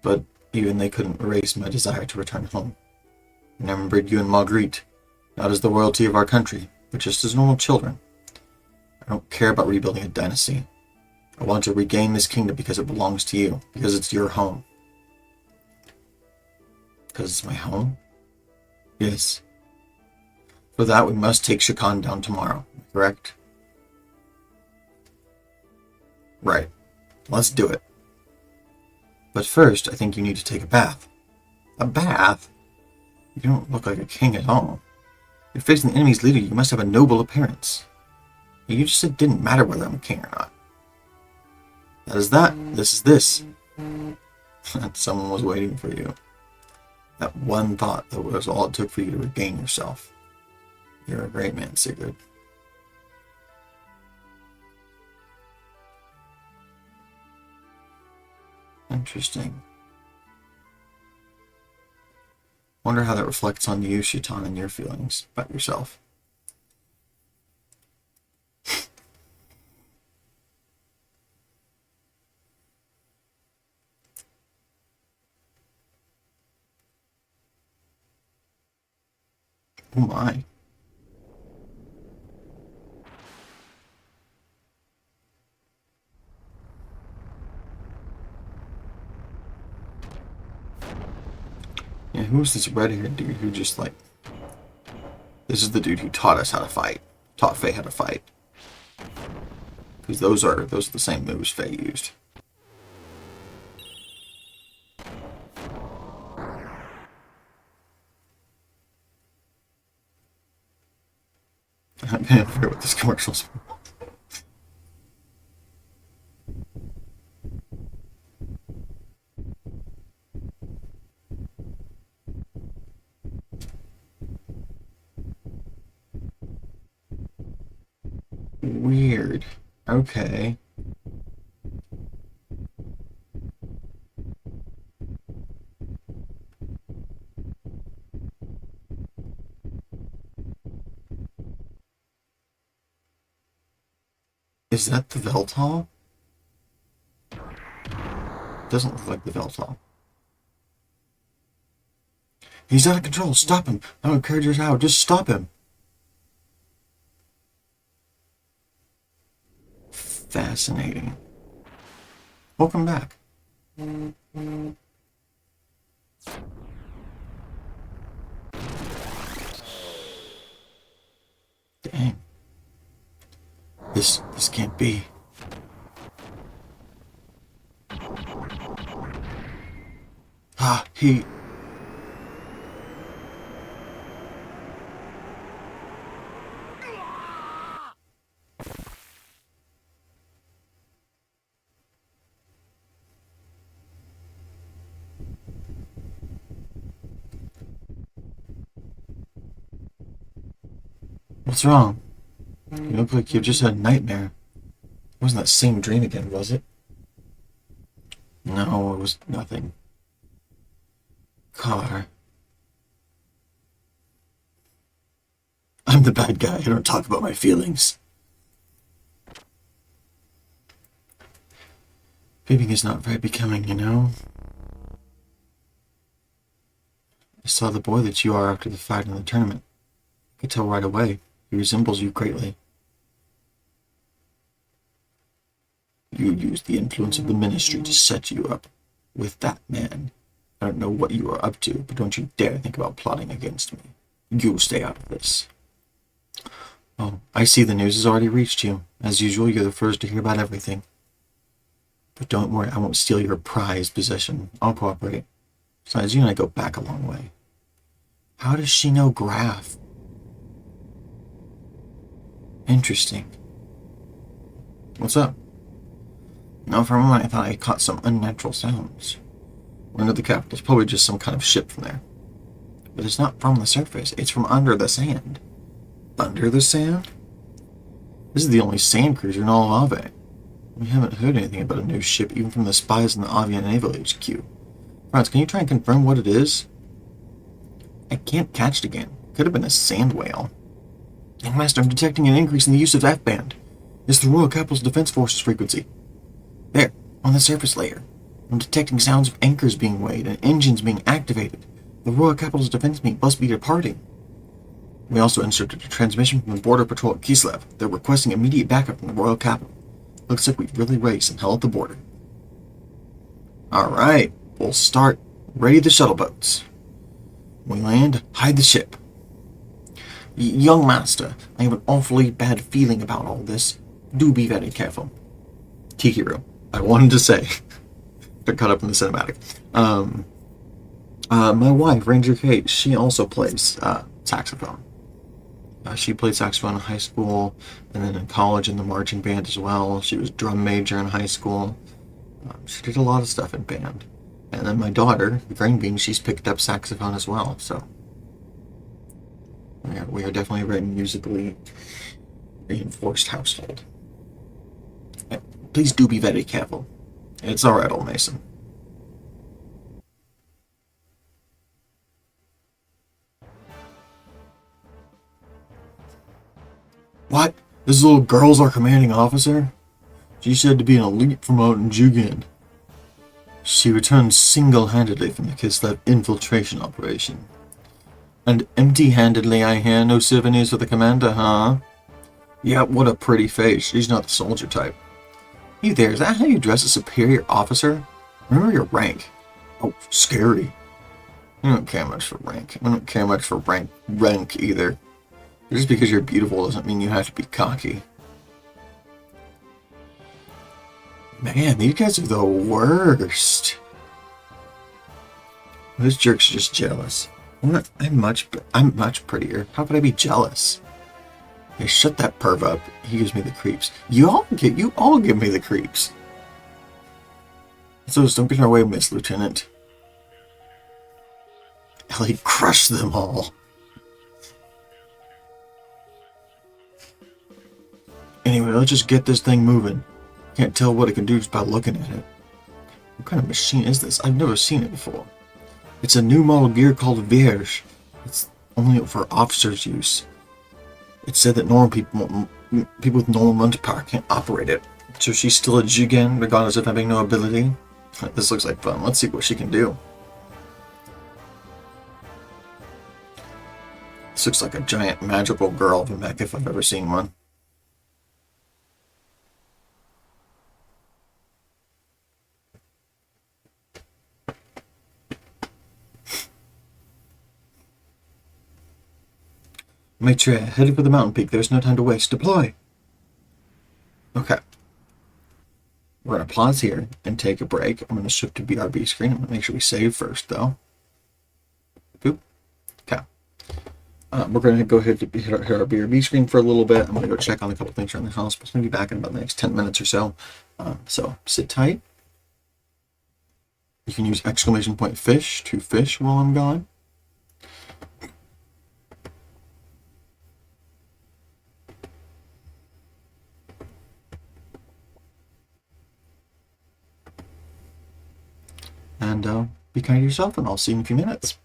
But even they couldn't erase my desire to return home. I remembered you and Marguerite, not as the royalty of our country, but just as normal children. I don't care about rebuilding a dynasty. I want to regain this kingdom because it belongs to you, because it's your home. Because it's my home? Yes. For that, we must take Shakan down tomorrow, correct? Right. Let's do it. But first, I think you need to take a bath. A bath? You don't look like a king at all. You're facing the enemy's leader, you must have a noble appearance. You just said it didn't matter whether I'm a king or not. That is that. This is this. Someone was waiting for you. That one thought, that was all it took for you to regain yourself. You're a great man, Sigurd. Interesting. Wonder how that reflects on you, Shitan, and your feelings about yourself. Oh my. Yeah, who's this red-haired dude who just like... This is the dude who taught us how to fight. Taught Faye how to fight. Because those are the same moves Faye used. I forget what this commercial's for. Weird. Okay. Is that the Veltal? Doesn't look like the Veltal. He's out of control. Stop him. I don't care just how. Just stop him. Fascinating. Welcome back. Dang. This can't be. He... What's wrong? You look like you've just had a nightmare. It wasn't that same dream again, was it? No, it was nothing. Car. I'm the bad guy. I don't talk about my feelings. Baby is not very becoming, you know? I saw the boy that you are after the fight in the tournament. I could tell right away. He resembles you greatly. You used the influence of the ministry to set you up with that man. I don't know what you are up to, but don't you dare think about plotting against me. You stay out of this. Oh, I see the news has already reached you. As usual, you're the first to hear about everything. But don't worry, I won't steal your prized possession. I'll cooperate. Besides, you and I go back a long way. How does she know Graph? Interesting. What's up? No, for a moment I thought I caught some unnatural sounds. We're under the capital. It's probably just some kind of ship from there. But it's not from the surface. It's from under the sand. Under the sand? This is the only sand cruiser in all of Ave. We haven't heard anything about a new ship, even from the spies in the Avian Naval HQ. Franz, can you try and confirm what it is? I can't catch it again. Could have been a sand whale. Young Master, I'm detecting an increase in the use of F-band. It's the Royal Capital's Defense Forces frequency. There, on the surface layer. I'm detecting sounds of anchors being weighed and engines being activated. The Royal Capital's defense fleet must be departing. We also inserted a transmission from the Border Patrol at Kislev. They're requesting immediate backup from the Royal Capital. Looks like we've really raised some hell at the border. Alright, we'll start. Ready the shuttle boats. We land, hide the ship. Young Master, I have an awfully bad feeling about all this. Do be very careful. Tikiru, I wanted to say. Got caught up in the cinematic. My wife, Ranger Kate, she also plays saxophone. She played saxophone in high school, and then in college in the marching band as well. She was drum major in high school. She did a lot of stuff in band. And then my daughter, Green Bean, she's picked up saxophone as well. So we are definitely a very musically reinforced household. Please do be very careful. It's alright, old Mason. What? This little girl's our commanding officer? She's said to be an elite from out in Jugan. She returned single-handedly from the Kislev infiltration operation. And empty-handedly, I hear. No souvenirs for the commander, huh? Yeah, what a pretty face. She's not the soldier type. Hey there, is that how you dress a superior officer? Remember your rank. Oh, scary. I don't care much for rank. I don't care much for rank either. Just because you're beautiful doesn't mean you have to be cocky. Man, these guys are the worst. This jerk's just jealous. I'm much prettier. How could I be jealous? Hey, shut that perv up. He gives me the creeps. You all give me the creeps. So don't get in our way, Miss Lieutenant. Ellie, crush them all. Anyway, let's just get this thing moving. Can't tell what it can do just by looking at it. What kind of machine is this? I've never seen it before. It's a new model gear called Vierge. It's only for officers' use. It said that normal people with normal mental power can't operate it. So she's still a Jigen, regardless of having no ability. This looks like fun. Let's see what she can do. This looks like a giant magical girl of a mech if I've ever seen one. Maitre, headed for the mountain peak. There's no time to waste. Deploy! Okay. We're going to pause here and take a break. I'm going to shift to BRB screen. I'm going to make sure we save first, though. Boop. Okay. We're going to go ahead and hit our BRB screen for a little bit. I'm going to go check on a couple things around the house. I'm going to be back in about the next 10 minutes or so. So sit tight. You can use exclamation point fish to fish while I'm gone. And be kind to yourself, and I'll see you in a few minutes.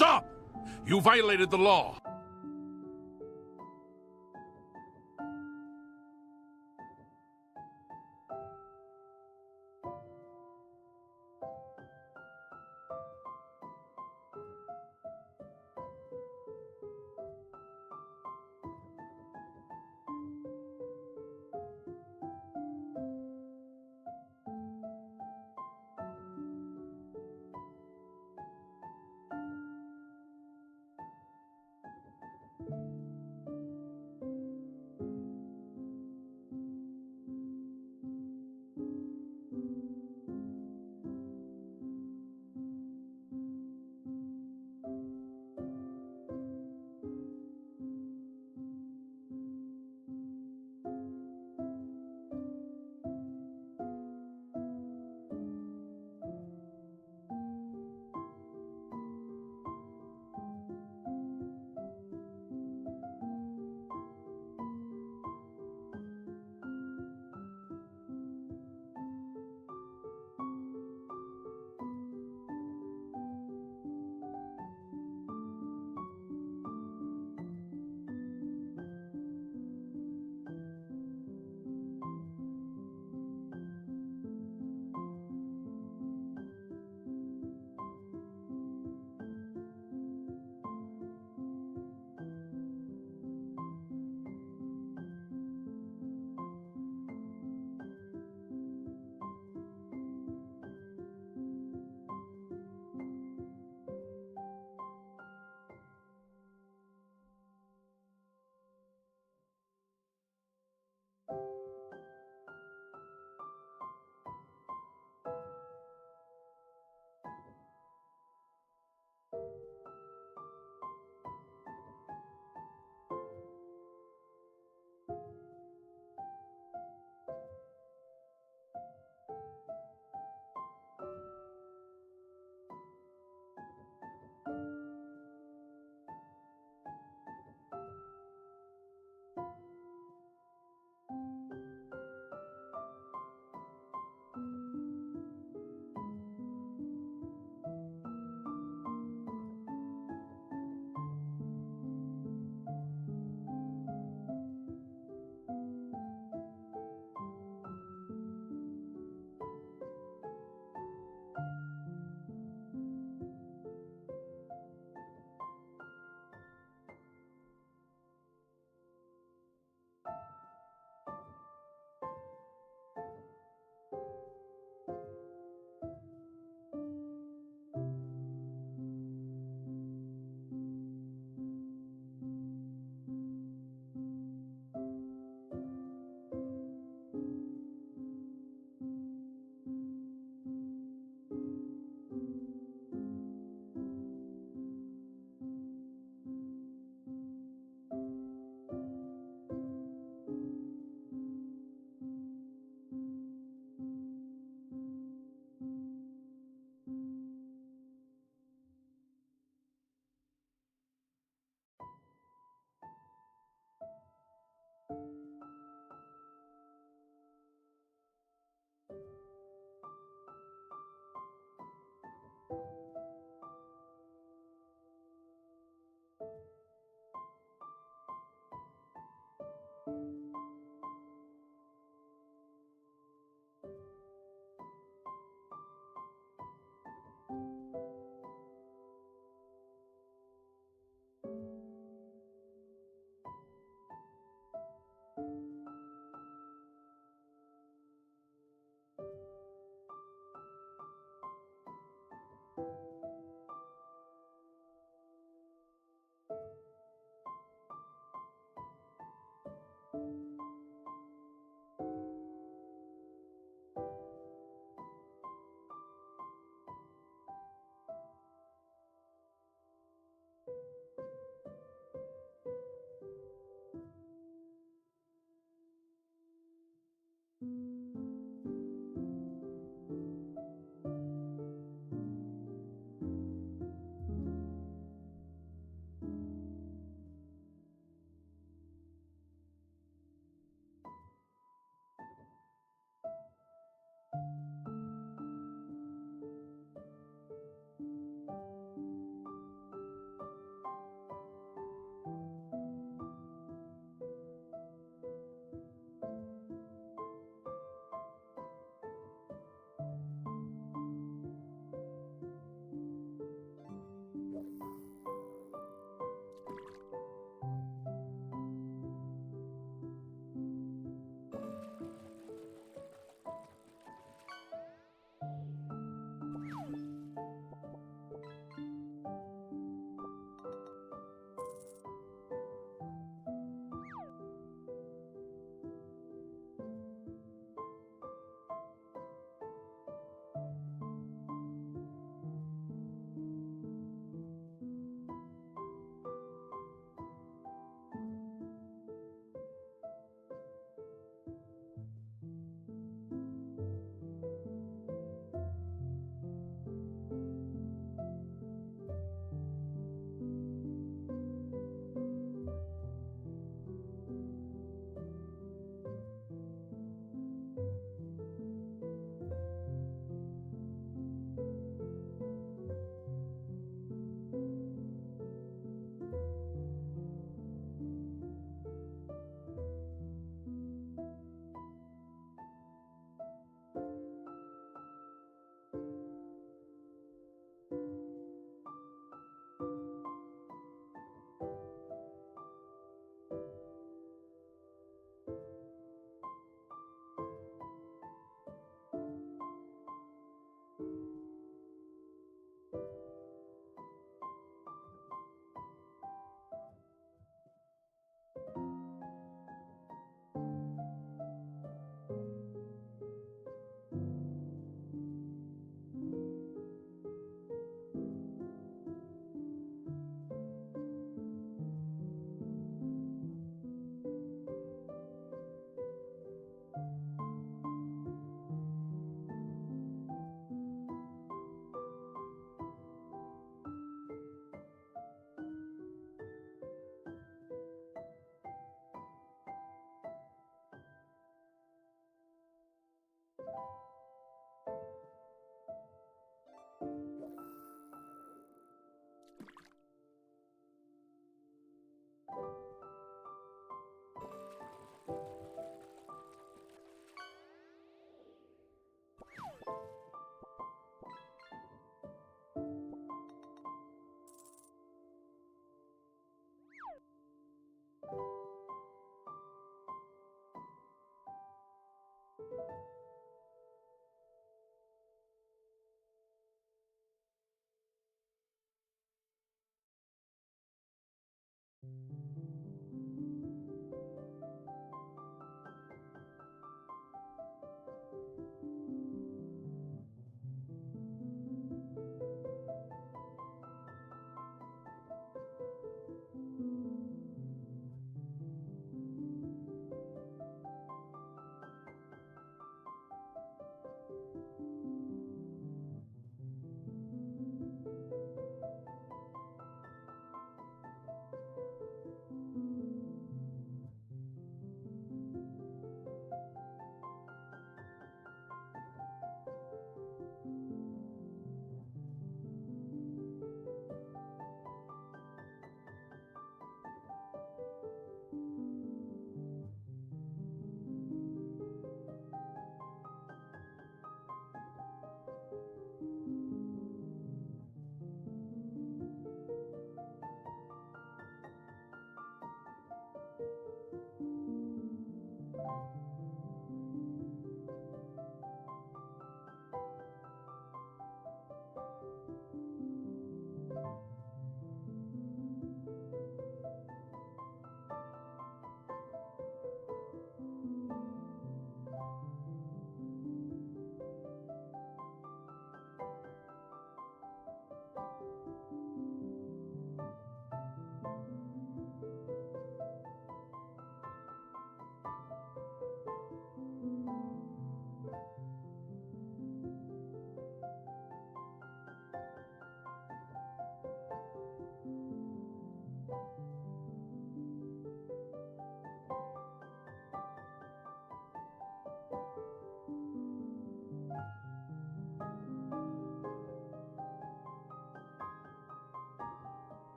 Stop! You violated the law.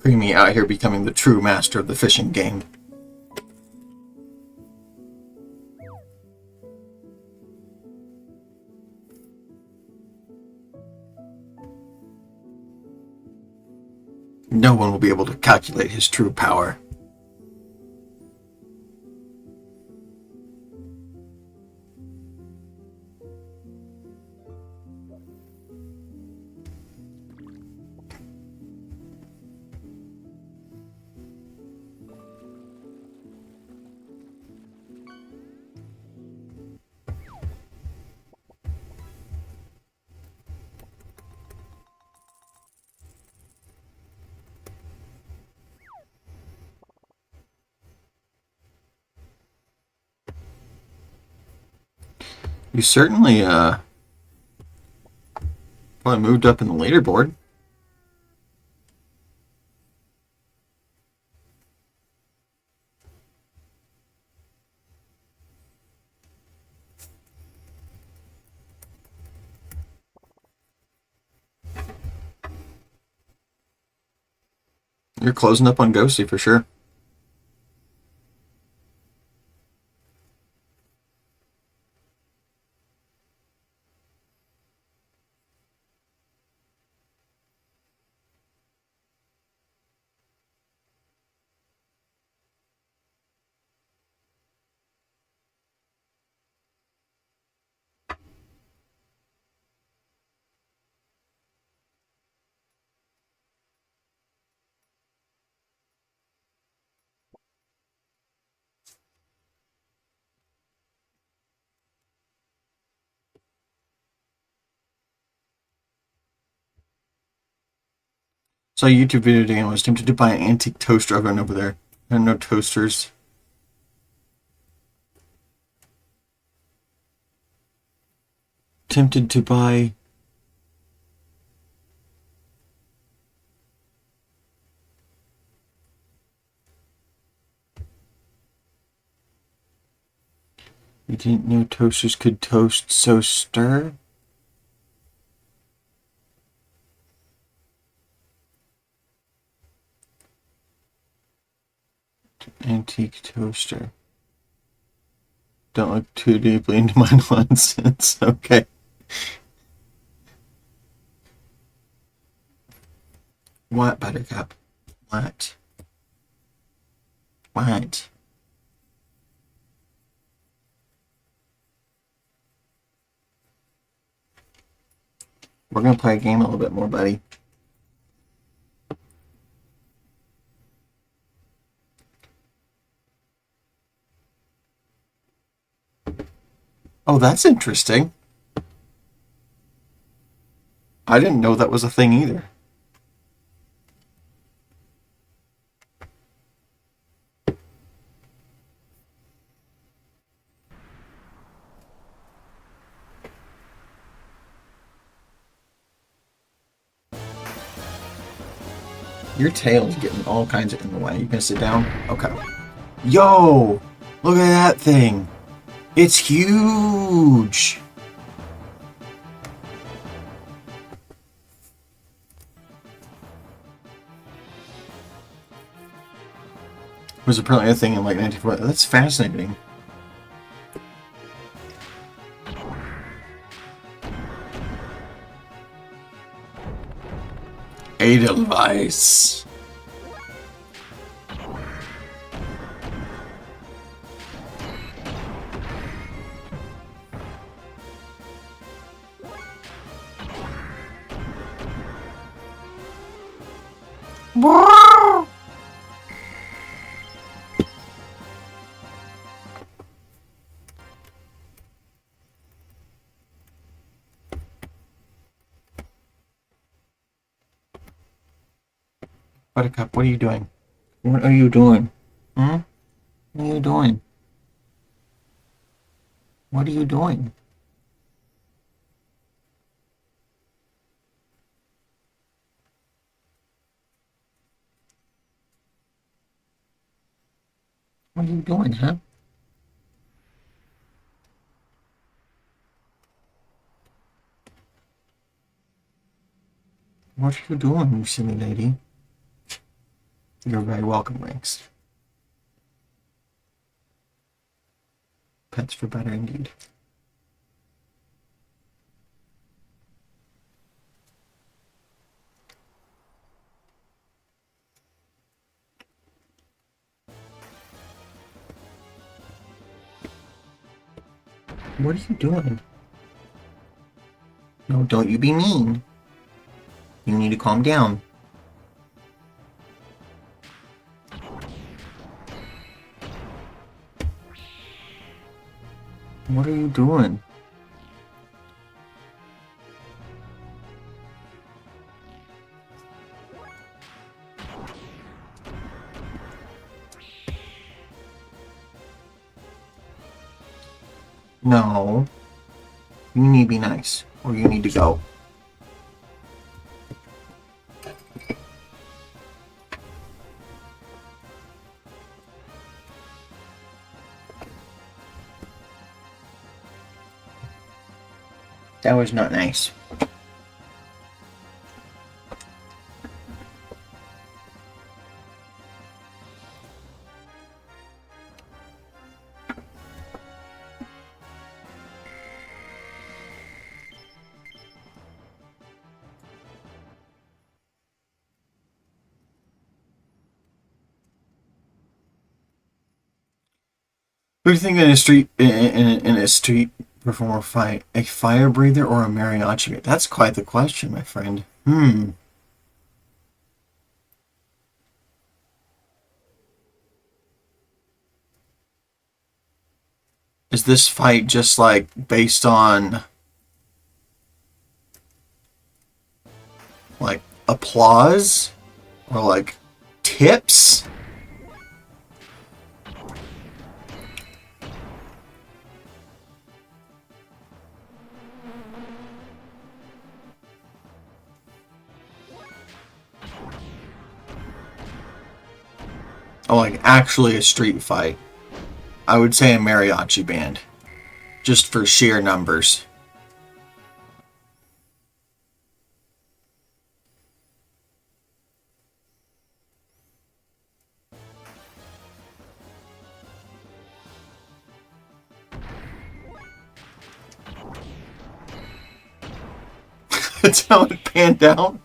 Creamy out here becoming the true master of the fishing game. No one will be able to calculate his true power. You certainly probably moved up in the leaderboard. You're closing up on Ghosty for sure. Saw a YouTube video today and was tempted to buy an antique toaster oven over there. I have no toasters. Tempted to buy... You didn't know toasters could toast, so stir? Antique toaster. Don't look too deeply into my nonsense. Okay. What, Buttercup? What? What? We're gonna play a game a little bit more, buddy. Oh, that's interesting. I didn't know that was a thing either. Your tail's getting all kinds of in the way. You gonna sit down? Okay. Yo! Look at that thing! It's huge! It was apparently a thing in like 1940. That's fascinating. Edelweiss. Buttercup, what are you doing? What are you doing? Hmm? What are you doing? What are you doing? What are you doing, huh? What are you doing, you silly lady? You're very welcome, Ranks. Pets for better indeed. What are you doing? No, don't you be mean. You need to calm down. What are you doing? No. You need to be nice, or you need to go. That was not nice. Who do you think in a street performer fight? A fire breather or a mariachi? That's quite the question, my friend. Is this fight just like based on like applause or like tips? Or like actually a street fight? I would say a mariachi band. Just for sheer numbers. That's how it panned out.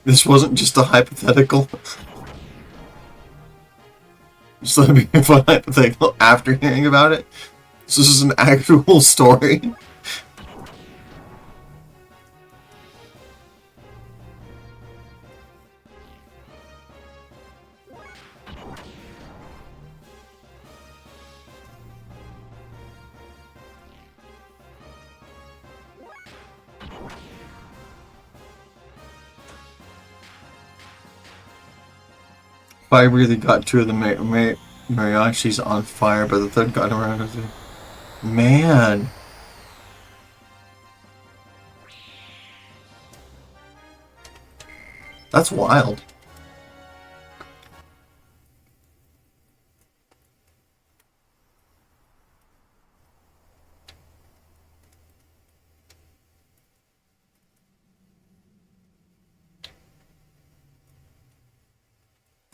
This wasn't just a hypothetical. Just let me have a hypothetical after hearing about it. This is an actual story. Fire breathing got two of the mariachis on fire, but the third got around with it. Man. That's wild.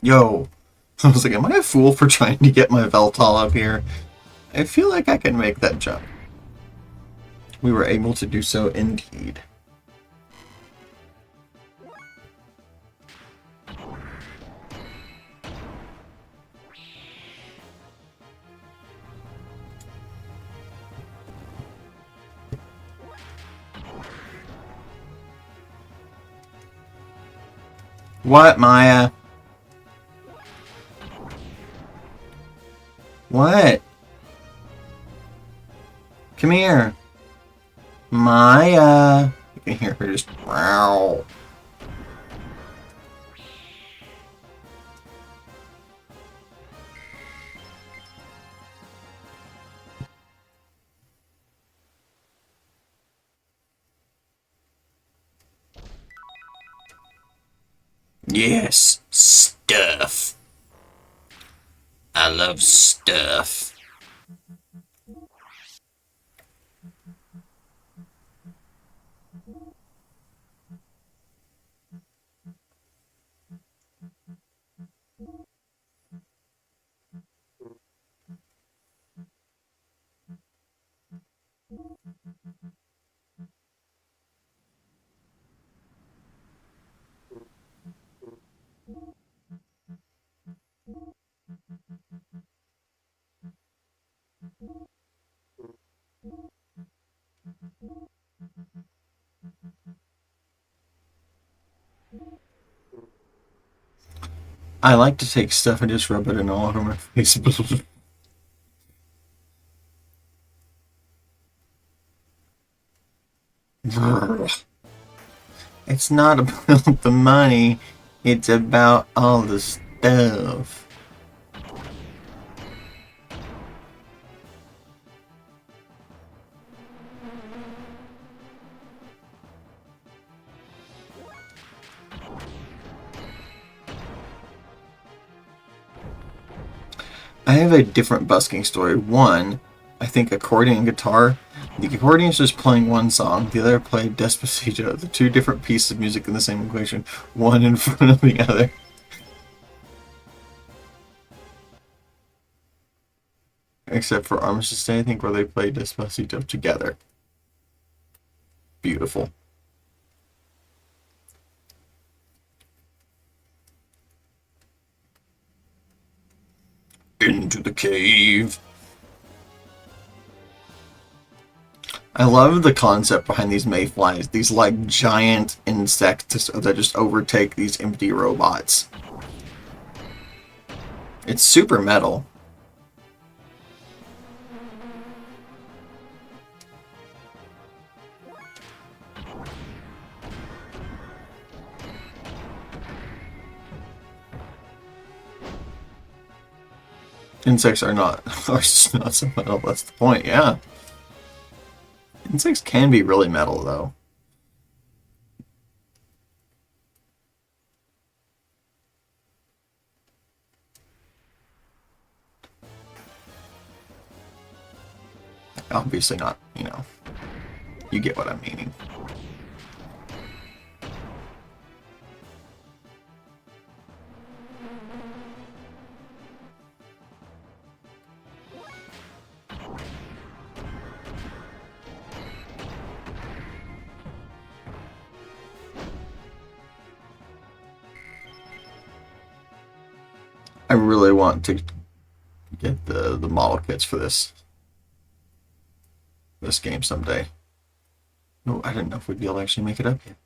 Yo. I was like, am I a fool for trying to get my Veltal up here? I feel like I can make that jump. We were able to do so indeed. What, Maya? What? Come here. Maya. You can hear her just wow. Yes, stuff. I love stuff. I like to take stuff and just rub it in all over my face. It's not about the money, it's about all the stuff. I have a different busking story. One, I think accordion and guitar. The accordion is just playing one song. The other played Despacito. The two different pieces of music in the same equation. One in front of the other. Except for Armistice Day, I think, where they played Despacito together. Beautiful. Into the cave. I love the concept behind these mayflies. These like giant insects that just overtake these empty robots. It's super metal. Insects are not so metal. That's the point. Yeah. Insects can be really metal, though. Obviously not, you know. You get what I'm meaning. I really want to get the model kits for this game someday. No, I didn't know if we'd be able to actually make it up yet.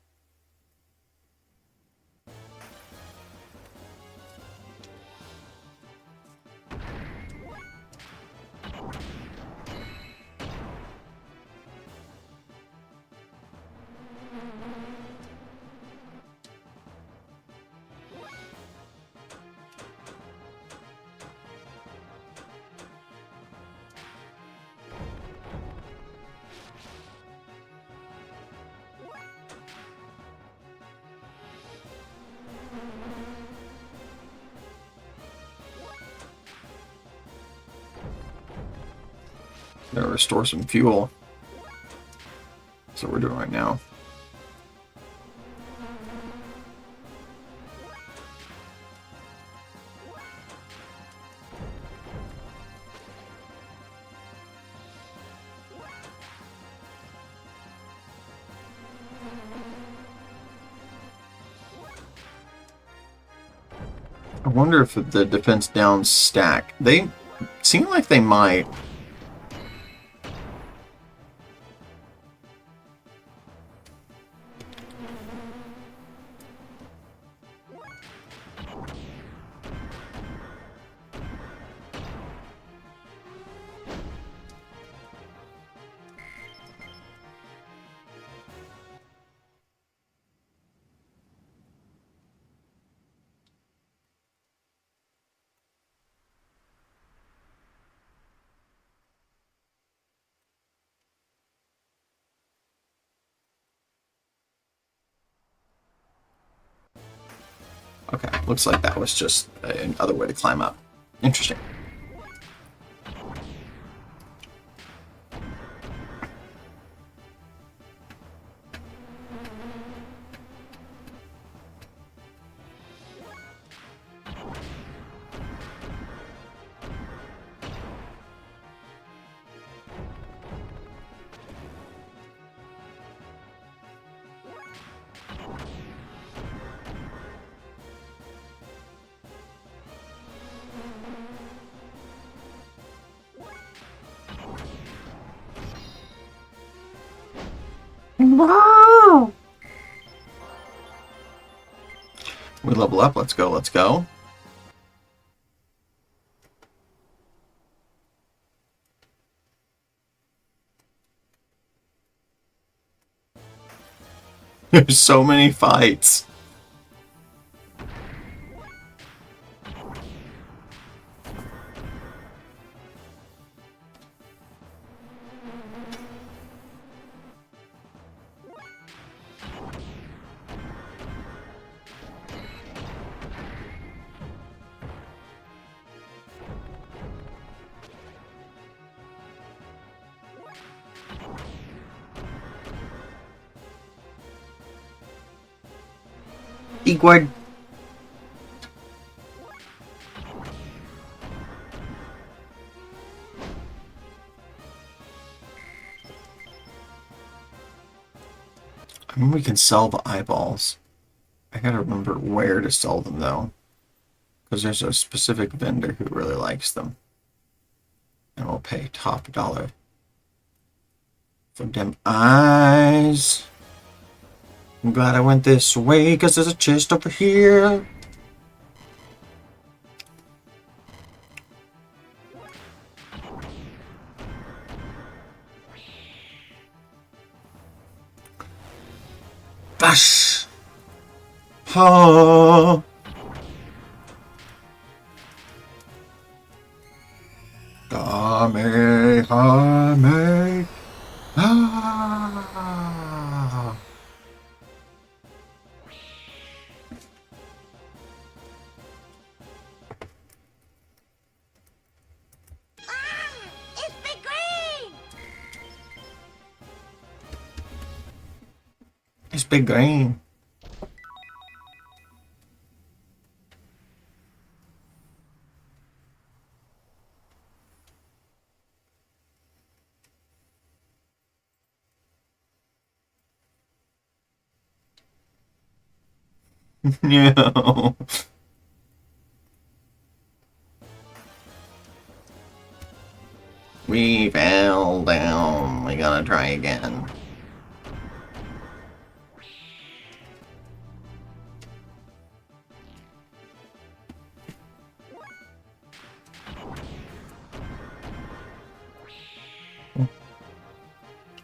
Gonna restore some fuel. That's what we're doing right now. I wonder if the defense down stack. They seem like they might. Okay, looks like that was just another way to climb up. Interesting. Wow! We level up. Let's go. Let's go. There's so many fights. Igor. I mean, we can sell the eyeballs. I gotta remember where to sell them, though. Because there's a specific vendor who really likes them. And will pay top dollar for them eyes. I'm glad I went this way, because there's a chest over here. Bash! Ha! Hame, hame, ah! It's Big Green! It's Big Green. No. We fell down. We gotta try again.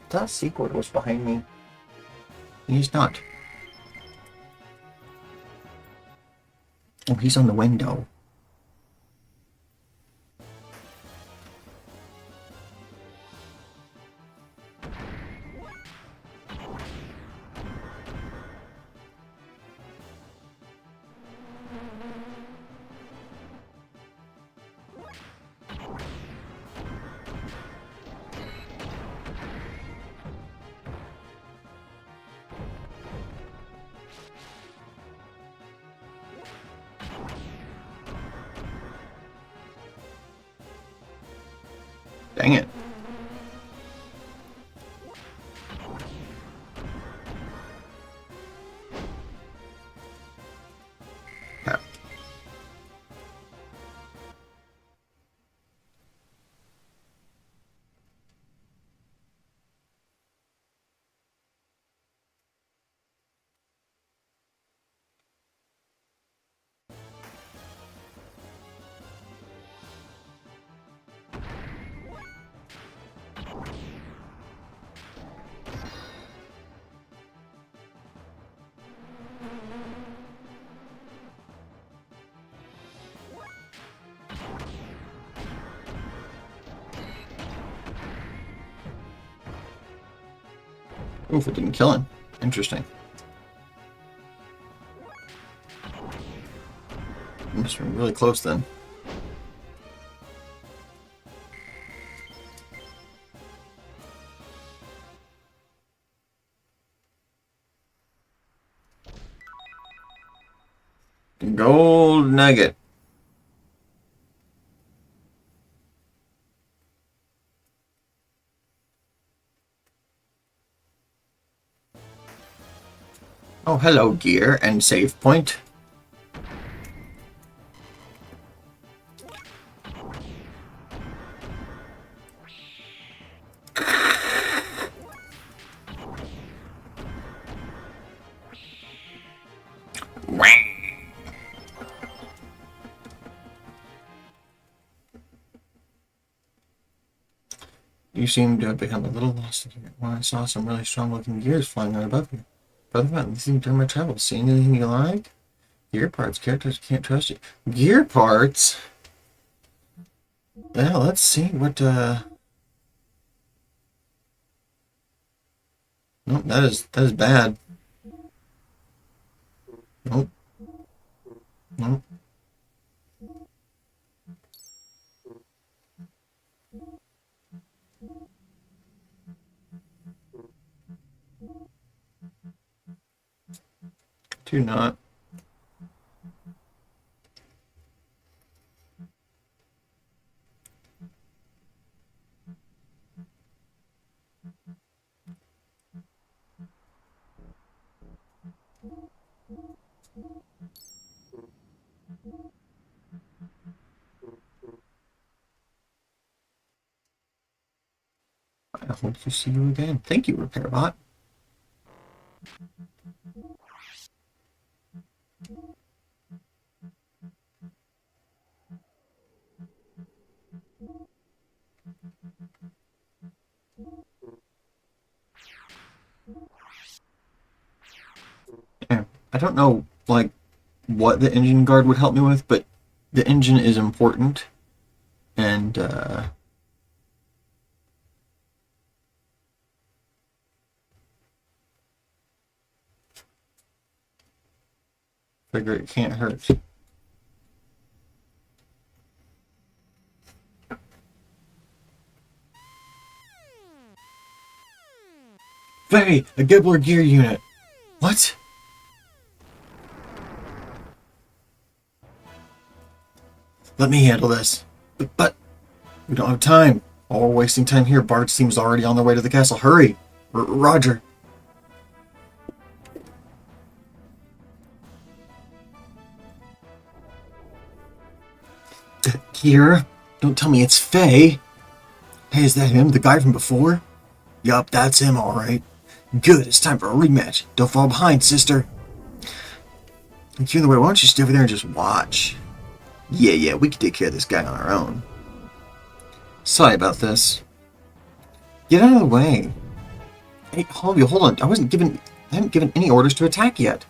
That Sequord was behind me. He's not. Oh, he's on the window. Dang it. Yeah. Oof, it didn't kill him. Interesting. Must have been really close then. Gold nugget. Oh, hello, gear and save point. You seem to have become a little lost when I saw some really strong-looking gears flying right above you. Brother man, this is during my travels. See anything you like? Gear parts. Characters can't trust you. Gear parts? Yeah, let's see what, Nope, that is bad. Nope. Nope. Do not. I hope to see you again. Thank you, RepairBot. Yeah, I don't know, like, what the engine guard would help me with, but the engine is important, and, figure it can't hurt. Hey, a Gibbler gear unit! What? Let me handle this. But we don't have time. While we're wasting time here, Bard's team's already on their way to the castle. Hurry! Roger. Here? Don't tell me it's Faye. Hey, is that him? The guy from before? Yup, that's him, alright. Good, it's time for a rematch. Don't fall behind, sister. Thank you in the way. Why don't you stay over there and just watch? Yeah, we can take care of this guy on our own. Sorry about this. Get out of the way. Hey, hold on. I haven't given any orders to attack yet.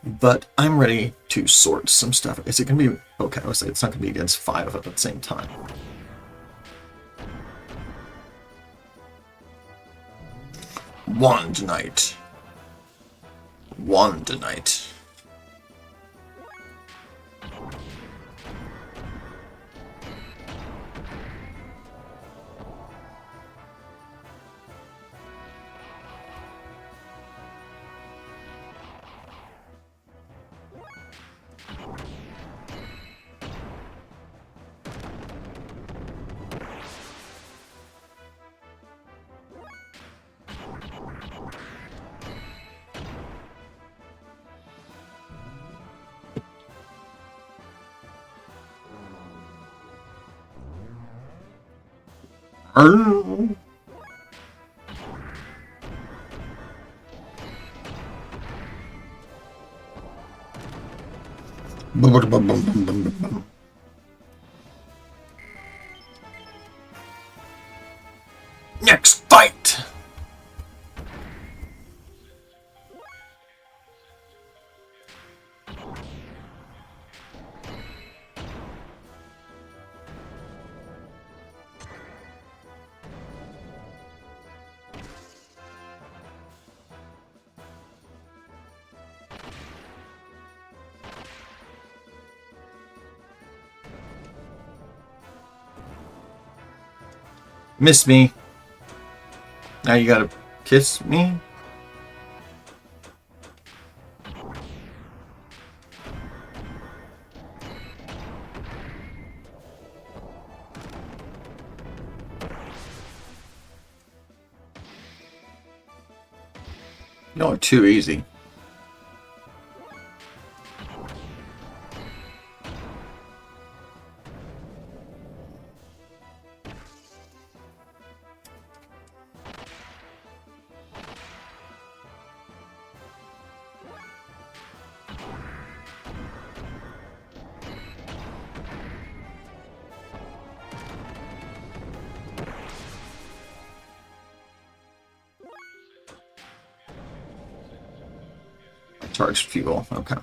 But I'm ready to sort some stuff. Is it going to be... Okay, I would say it's not going to be against 5 of them at the same time. One tonight. Arrgh. Next fight! Miss me. Now you gotta kiss me? You're too easy. Charged fuel. Okay.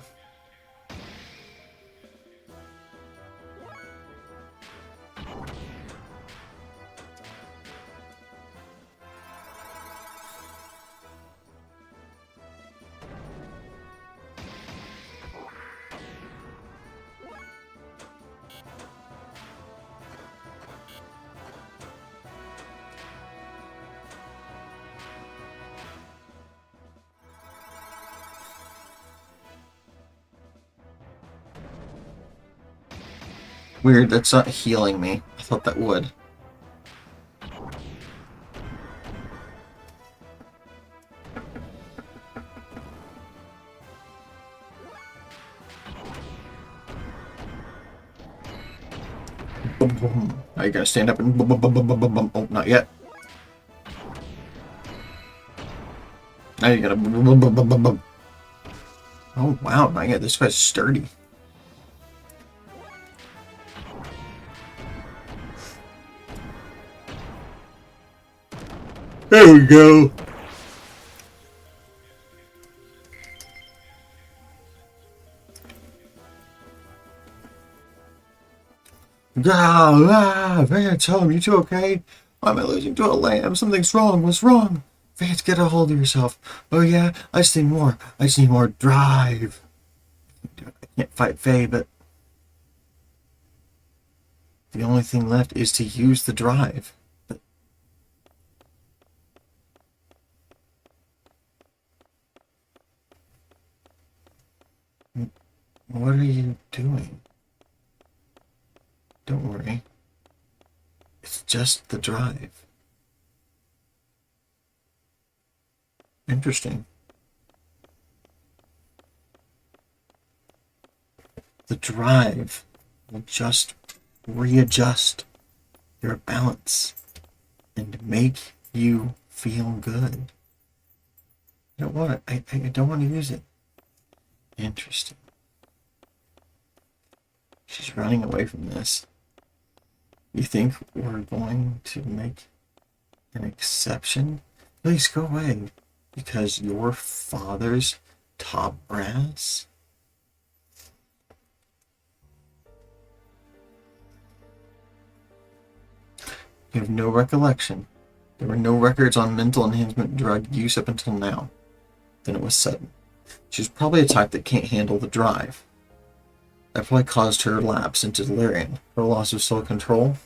Weird, that's not healing me. I thought that would. Boom, boom. Now you gotta stand up and boom, boom, boom, boom, boom, boom, boom. Oh, not yet. Now you gotta boom, boom, boom, boom, boom, boom. Oh, wow, not yet. This guy's sturdy. There we go. Vance, home, you two okay? Why am I losing to a lamb? Something's wrong. What's wrong? Vance, get a hold of yourself. Oh yeah, I just need more. I just need more drive. I can't fight Faye, but the only thing left is to use the drive. But what are you doing? Don't worry. It's just the drive. Interesting. The drive will just readjust your balance and make you feel good. You know what? I don't want to use it. Interesting. She's running away from this. You think we're going to make an exception? Please go away. Because your father's top brass? You have no recollection. There were no records on mental enhancement drug use up until now. Then it was sudden. She's probably a type that can't handle the drive. That probably caused her lapse into delirium. Her loss of self-control.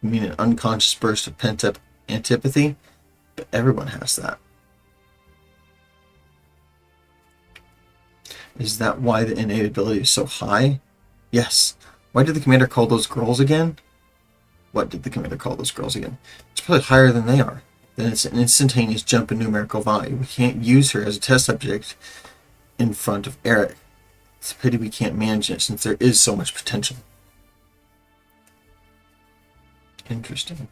You mean an unconscious burst of pent-up antipathy? But everyone has that. Is that why the innate ability is so high? Yes. Why did the commander call those girls again? What did the commander call those girls again? It's probably higher than they are. Then it's an instantaneous jump in numerical value. We can't use her as a test subject in front of Eric. It's a pity we can't manage it since there is so much potential. Interesting.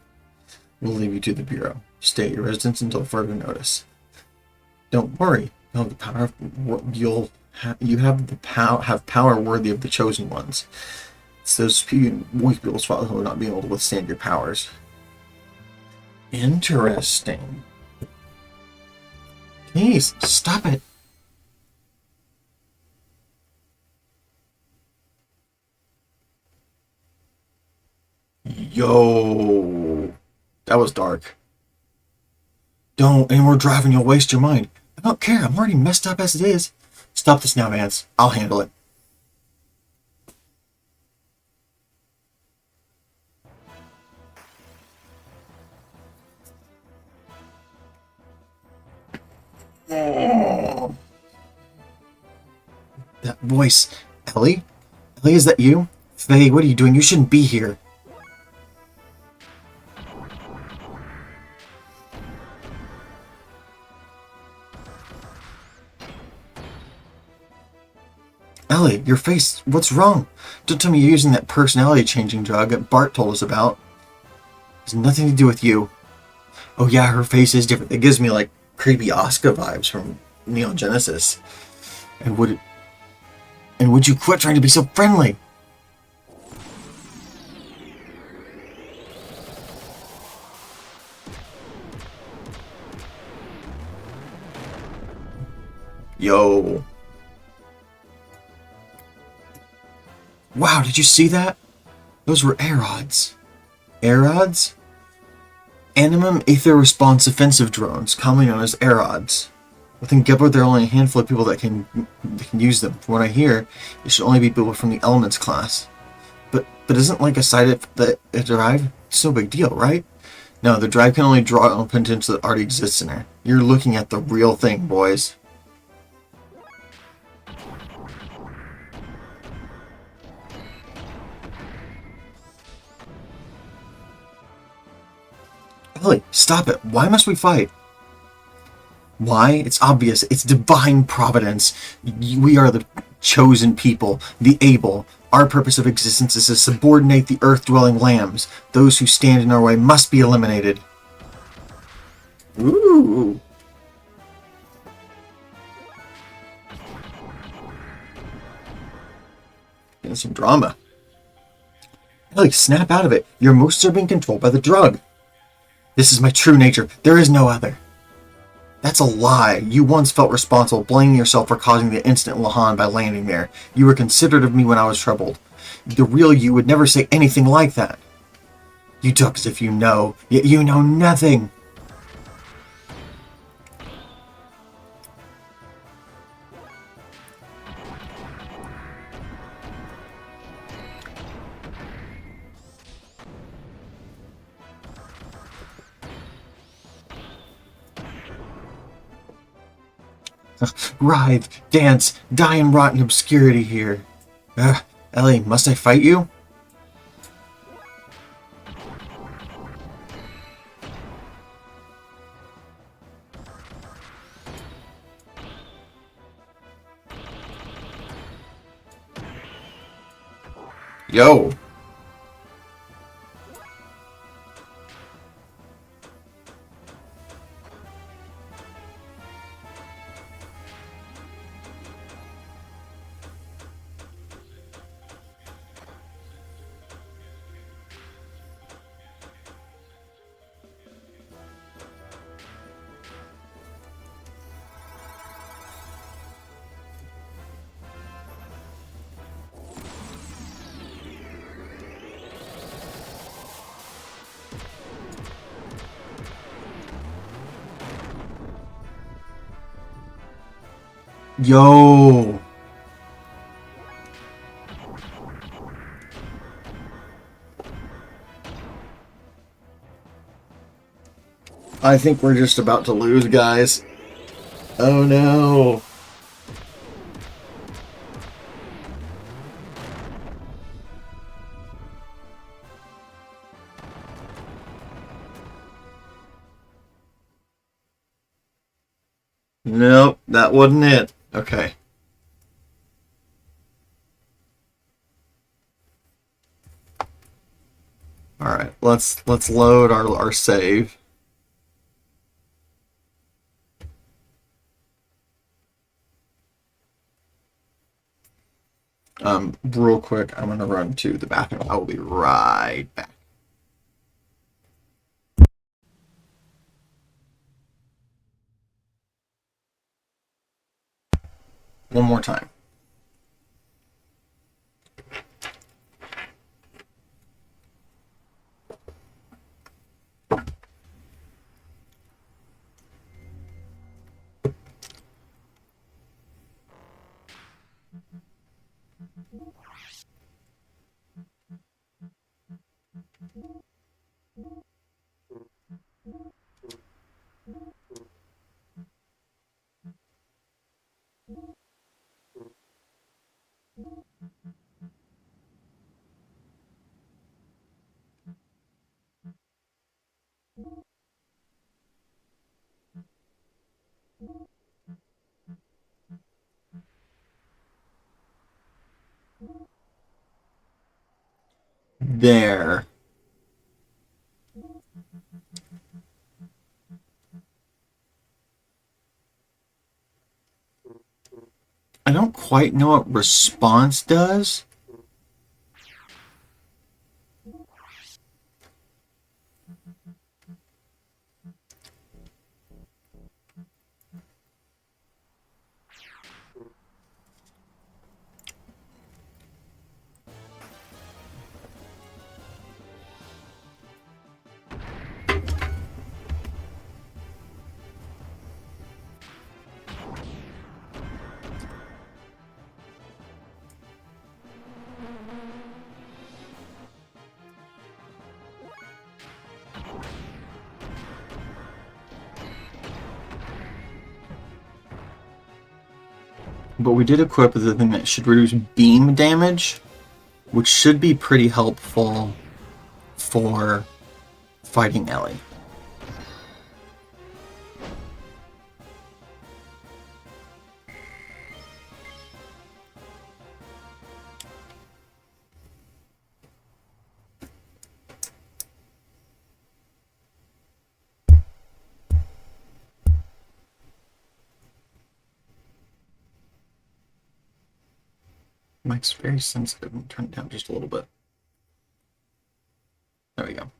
We'll leave you to the Bureau. Stay at your residence until further notice. Don't worry. You'll have the power. You have power worthy of the chosen ones. It's those weak people's fault who are not being able to withstand your powers. Interesting. Please stop it. Yo, that was dark. Don't any more driving, you'll waste your mind. I don't care, I'm already messed up as it is. Stop this now, Vance. I'll handle it. Oh. That voice. Ellie? Ellie, is that you? Faye, what are you doing? You shouldn't be here. Ellie, your face, what's wrong? Don't tell me you're using that personality-changing drug that Bart told us about. It has nothing to do with you. Oh yeah, her face is different. It gives me, like, creepy Asuka vibes from Neon Genesis. And would you quit trying to be so friendly? Yo. Wow, did you see that? Those were aerods. Aerods? Animum Ether Response Offensive Drones, commonly known as aerods. Within Gilbert, there are only a handful of people that can use them. From what I hear, it should only be people from the Elements class. But isn't like a side effect that a drive? It's no big deal, right? No, the drive can only draw on potential that already exists in there. You're looking at the real thing, boys. Ellie, stop it. Why must we fight? Why? It's obvious. It's divine providence. We are the chosen people, the able. Our purpose of existence is to subordinate the earth-dwelling lambs. Those who stand in our way must be eliminated. Ooh. Getting some drama. Ellie, snap out of it. Your emotions are being controlled by the drug. This is my true nature. There is no other. That's a lie. You once felt responsible, blaming yourself for causing the incident in Lahan by landing there. You were considerate of me when I was troubled. The real you would never say anything like that. You talk as if you know, yet you know nothing. Writhe, dance, die and rot in obscurity here. Ellie, must I fight you? Yo. Yo. I think we're just about to lose, guys. Oh no. Nope, that wasn't it. Okay. Alright, let's load our save. Real quick, I'm gonna run to the bathroom. I will be right back. One more time. There. I don't quite know what response does. But we did equip the thing that should reduce beam damage, which should be pretty helpful for fighting Ellie. Mike's very sensitive. I'm turn it down just a little bit. There we go.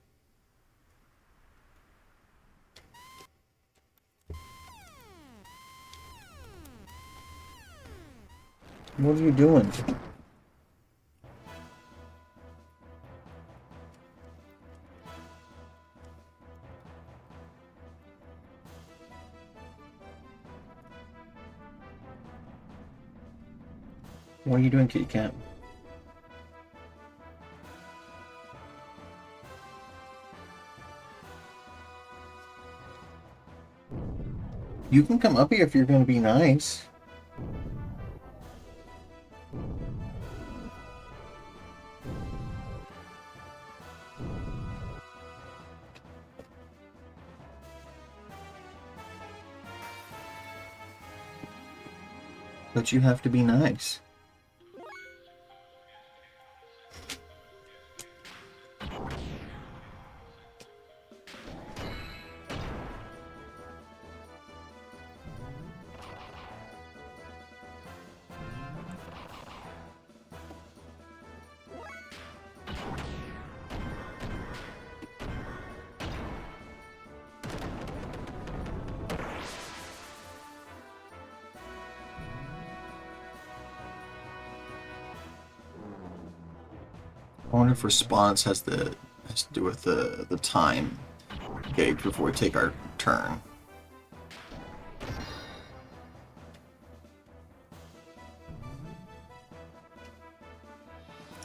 What are you doing? What are you doing, kitty cat? You can come up here if you're going to be nice. But you have to be nice. I wonder if response has to do with the time gauge before we take our turn.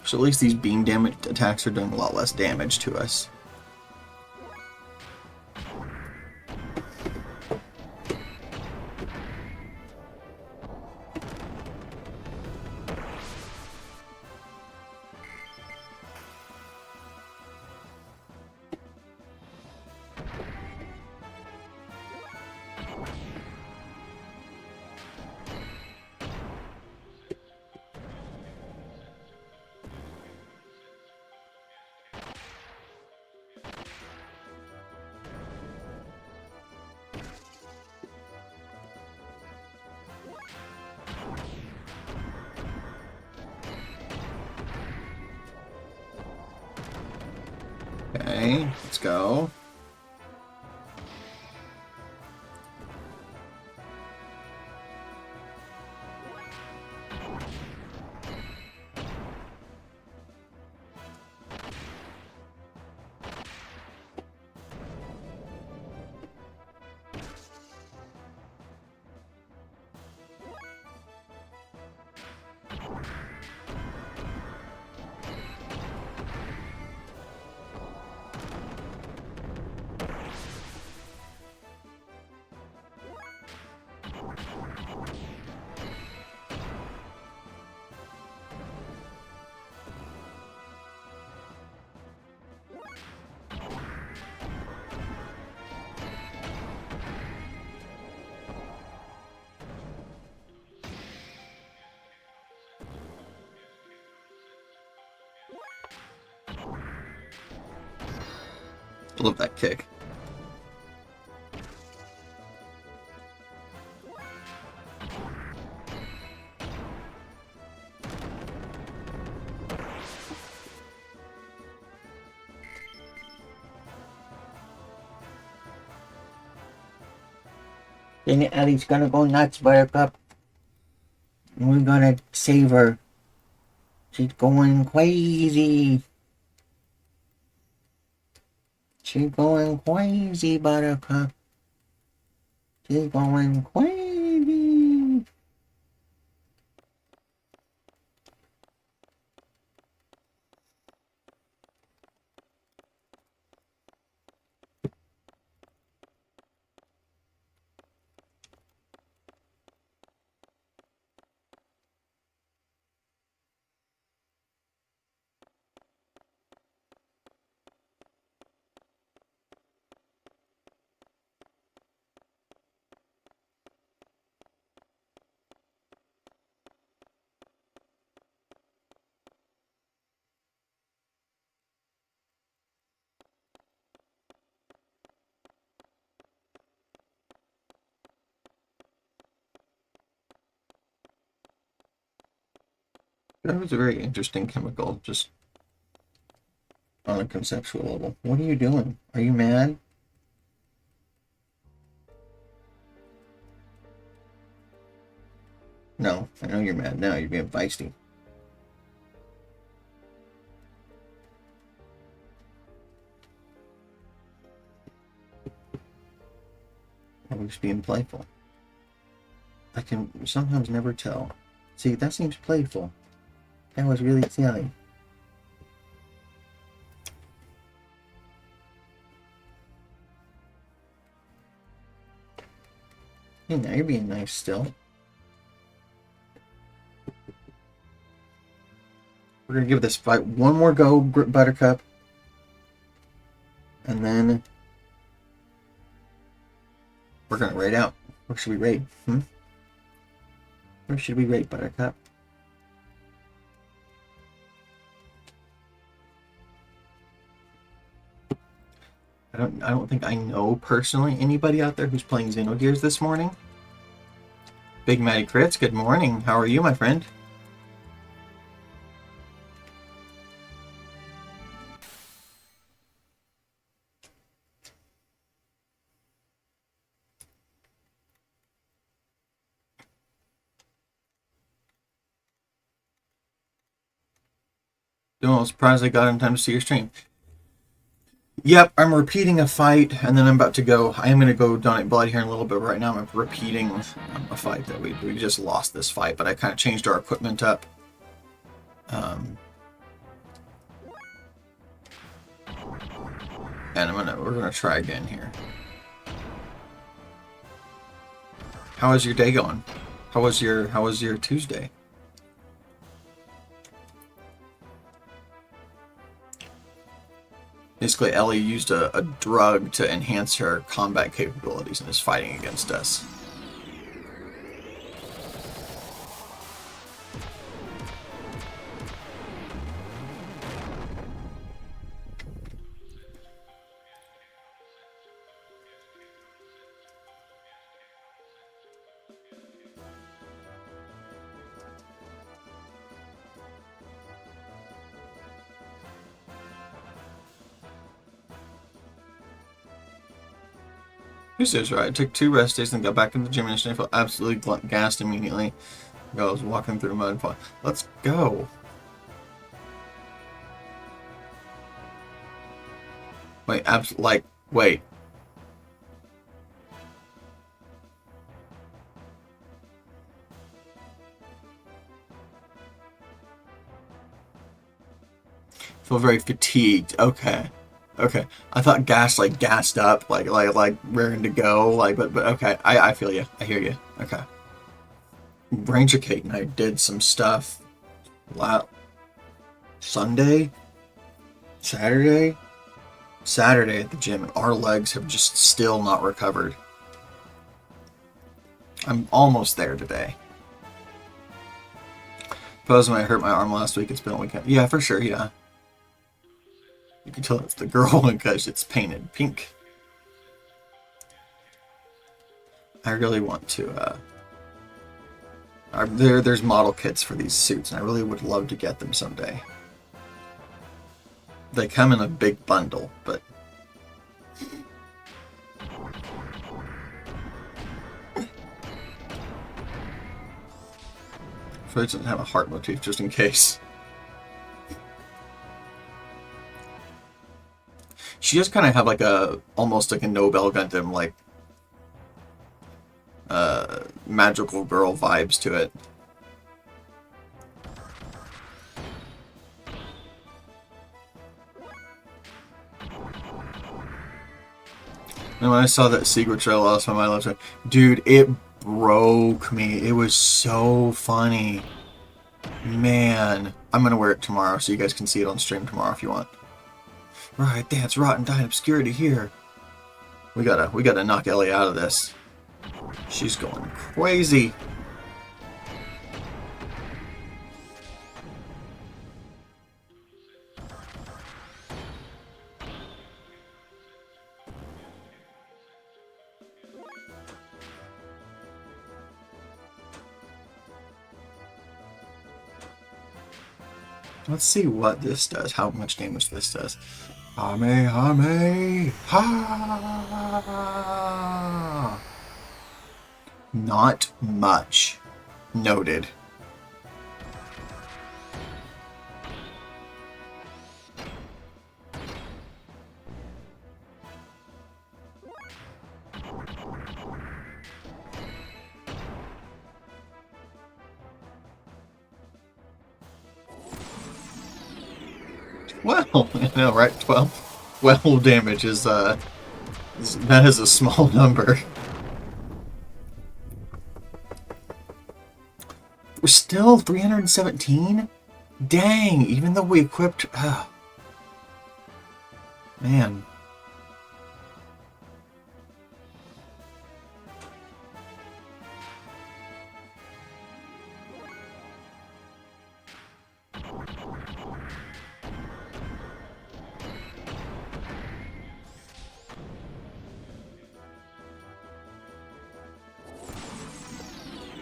So at least these beam damage attacks are doing a lot less damage to us. Okay, let's go. I love that kick. Then Ellie's gonna go nuts, Buttercup. We're gonna save her. She's going crazy. She's going crazy, Buttercup. She's going crazy. That was a very interesting chemical, just on a conceptual level. What are you doing? Are you mad? No, I know you're mad now. You're being feisty. I was just being playful. I can sometimes never tell. See, that seems playful. That was really silly. Hey, now you're being nice still. We're gonna give this fight one more go, Buttercup. And then we're gonna raid out. Where should we raid? Where should we raid, Buttercup? I don't think I know personally anybody out there who's playing Xenogears this morning. Big Matty Crits, good morning. How are you, my friend? Doing a little surprised I got in time to see your stream. Yep, I'm repeating a fight, and then I'm about to go. I am going to go donate blood here in a little bit. Right now, I'm repeating a fight that we just lost this fight, but I kind of changed our equipment up. And we're gonna try again here. How was your day going? How was your Tuesday? Basically, Ellie used a drug to enhance her combat capabilities and is fighting against us. Tuesday's right. I took 2 rest days and got back in the gym and I felt absolutely gassed immediately. I was walking through mud and fun. Let's go. Wait, wait. Feel very fatigued. Okay. Okay. I thought gassed up, like raring to go, but okay. I feel you. I hear you. Okay. Ranger Kate and I did some stuff Sunday, Saturday at the gym, and our legs have just still not recovered. I'm almost there today. Suppose when I hurt my arm last week, it's been a weekend. Yeah, for sure, yeah. You can tell it's the girl because it's painted pink. I really want to, there's model kits for these suits, and I really would love to get them someday. They come in a big bundle, but... So it doesn't have a heart motif, just in case. She just kind of have like almost like a Nobel Gundam, like, magical girl vibes to it. And when I saw that secret trail, I lost my mind. Like, dude, it broke me. It was so funny. Man, I'm gonna wear it tomorrow so you guys can see it on stream tomorrow if you want. Right, that's rotten dying obscurity here. We gotta knock Ellie out of this. She's going crazy. Let's see what this does, how much damage this does. Hame, hame, ha! Not much. Noted. Well, I know, right? 12 damage is, that is a small number. We're still 317? Dang, even though we equipped... man.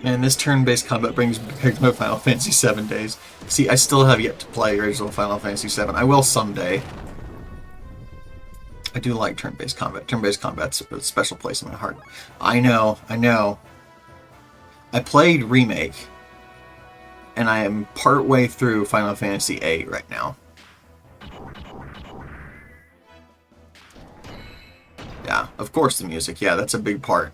Man, this turn-based combat brings back my Final Fantasy VII days. See, I still have yet to play original Final Fantasy VII. I will someday. I do like turn-based combat. Turn-based combat's a special place in my heart. I know, I know. I played Remake, and I am partway through Final Fantasy VIII right now. Yeah, of course the music. Yeah, that's a big part.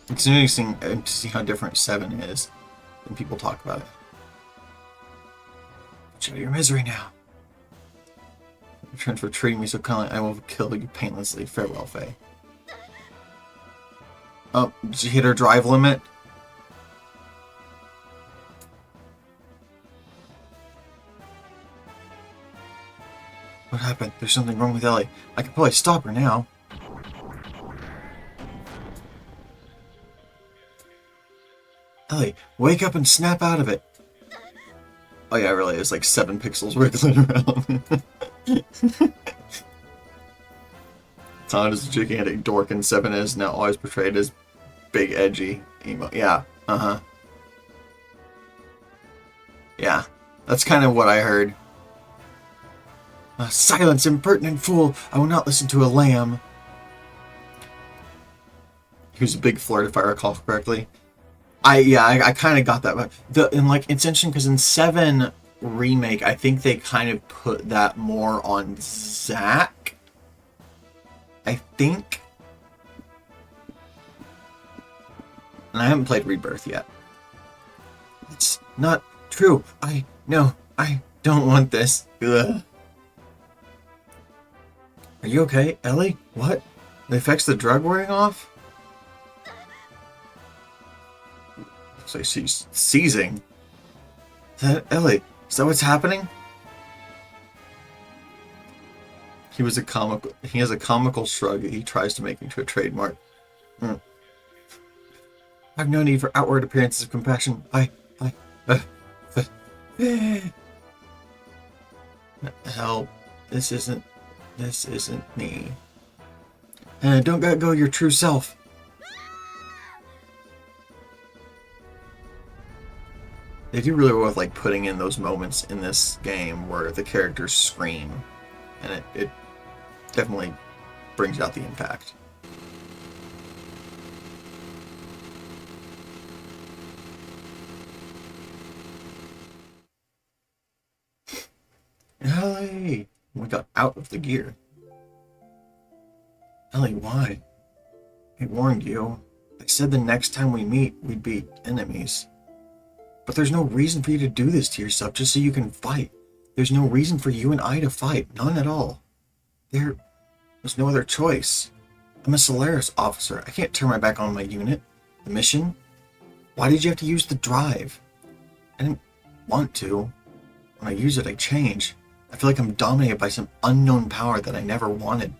It's interesting to see how different 7 is when people talk about it. Show your misery now. In return for treating me so kindly, I will kill you painlessly. Farewell, Faye. Oh, did you hit her drive limit? What happened? There's something wrong with Ellie. I can probably stop her now. Ellie, wake up and snap out of it. Oh yeah, really, it's like 7 pixels wiggling around. Todd is a gigantic dork and 7 is now always portrayed as big, edgy, emo. Yeah, uh-huh. Yeah, that's kind of what I heard. Silence, impertinent fool! I will not listen to a lamb. He was a big flirt, if I recall correctly. I kind of got that, but it's interesting because in 7 Remake, I think they kind of put that more on Zack. I think, and I haven't played Rebirth yet. It's not true. I don't want this. Ugh. Are you okay, Ellie? What? The effects of the drug wearing off? Looks like she's seizing. Is that Ellie? Is that what's happening? He has a comical shrug he tries to make into a trademark. I have no need for outward appearances of compassion. Help. This isn't me. And don't let go of your true self. They do really well with like putting in those moments in this game where the characters scream, and it definitely brings out the impact. Ellie! We got out of the gear. Ellie, why? I warned you. I said the next time we meet, we'd be enemies. But there's no reason for you to do this to yourself just so you can fight. There's no reason for you and I to fight. None at all. There's no other choice. I'm a Solaris officer. I can't turn my back on my unit. The mission? Why did you have to use the drive? I didn't want to. When I use it, I change. I feel like I'm dominated by some unknown power that I never wanted.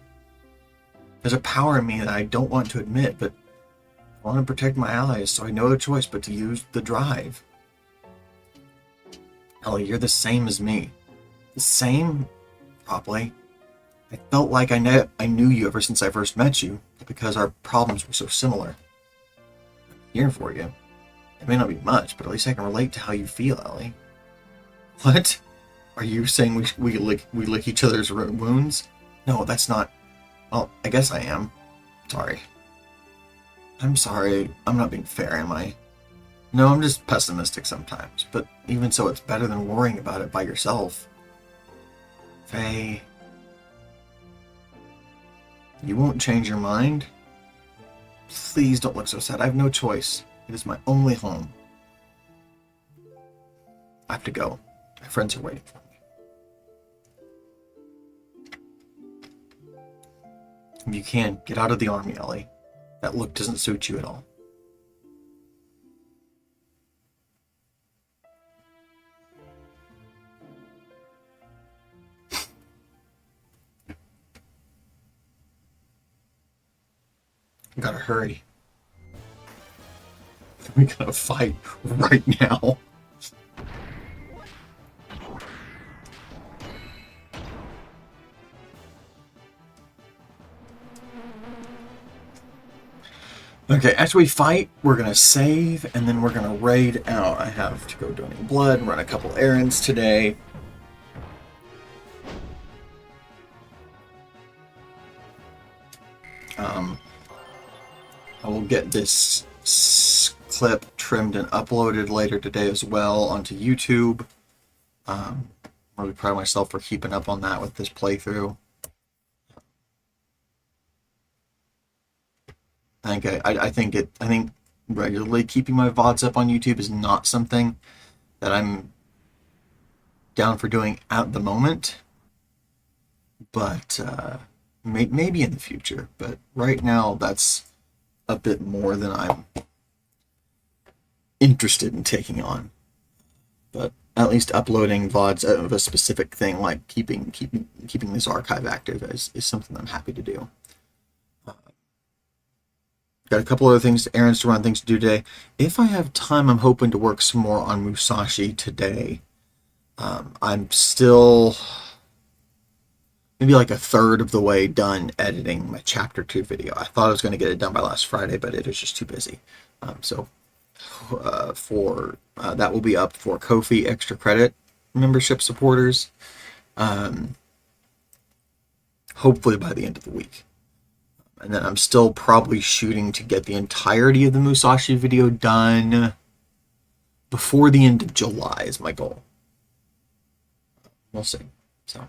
There's a power in me that I don't want to admit, but I want to protect my allies, so I have no other choice but to use the drive. Ellie, you're the same as me. The same? Probably. I felt like I knew you ever since I first met you, because our problems were so similar. here for you. It may not be much, but at least I can relate to how you feel, Ellie. What? Are you saying we lick each other's wounds? No, that's not... Well, I guess I am. Sorry. I'm sorry. I'm not being fair, am I? No, I'm just pessimistic sometimes. But even so, it's better than worrying about it by yourself. Faye... You won't change your mind? Please don't look so sad. I have no choice. It is my only home. I have to go. My friends are waiting for me. You can. Get out of the army, Ellie. That look doesn't suit you at all. We gotta hurry. We gotta fight right now. Okay, after we fight, we're gonna save, and then we're gonna raid out. I have to go donate blood, run a couple errands today. I will get this clip trimmed and uploaded later today as well onto YouTube. I'm really proud of myself for keeping up on that with this playthrough. I think regularly keeping my VODs up on YouTube is not something that I'm down for doing at the moment, but maybe in the future. But right now, that's a bit more than I'm interested in taking on. But at least uploading VODs of a specific thing, like keeping this archive active, is something I'm happy to do. Got a couple other things, errands to run, things to do today. If I have time, I'm hoping to work some more on Musashi today. I'm still maybe like a third of the way done editing my Chapter 2 video. I thought I was going to get it done by last Friday, but it is just too busy. So that will be up for Ko-fi extra credit membership supporters. Hopefully by the end of the week. And then I'm still probably shooting to get the entirety of the Musashi video done before the end of July is my goal. We'll see. So,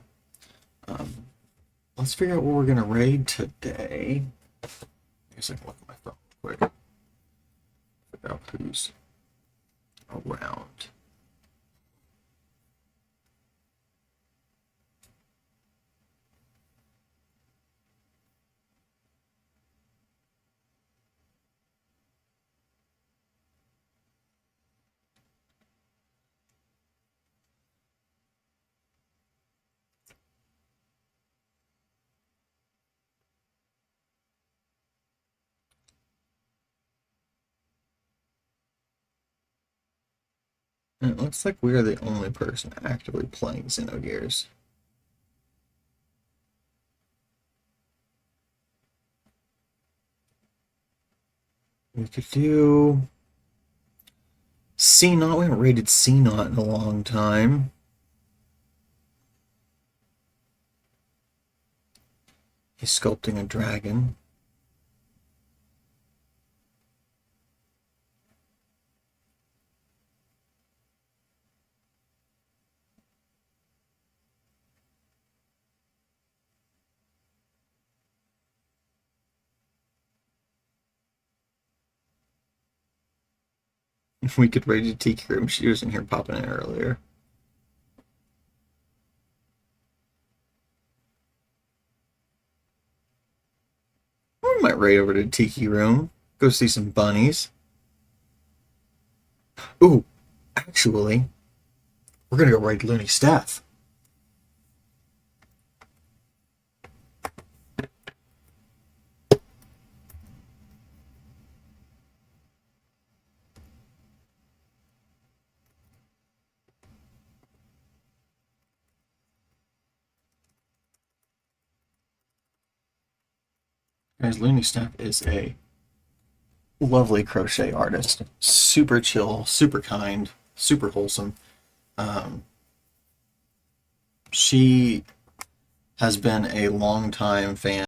let's figure out what we're going to raid today. I guess I can look at my phone real quick. Figure out who's around. And it looks like we are the only person actively playing Xenogears. We could do C-Not. We haven't rated C-Not in a long time. He's sculpting a dragon. We could raid a tiki room. She was in here popping in earlier. We might raid over to the tiki room. Go see some bunnies. Ooh, actually, we're gonna go raid Looney Steph. Guys, Looney Steph is a lovely crochet artist. Super chill, super kind, super wholesome. She has been a longtime fan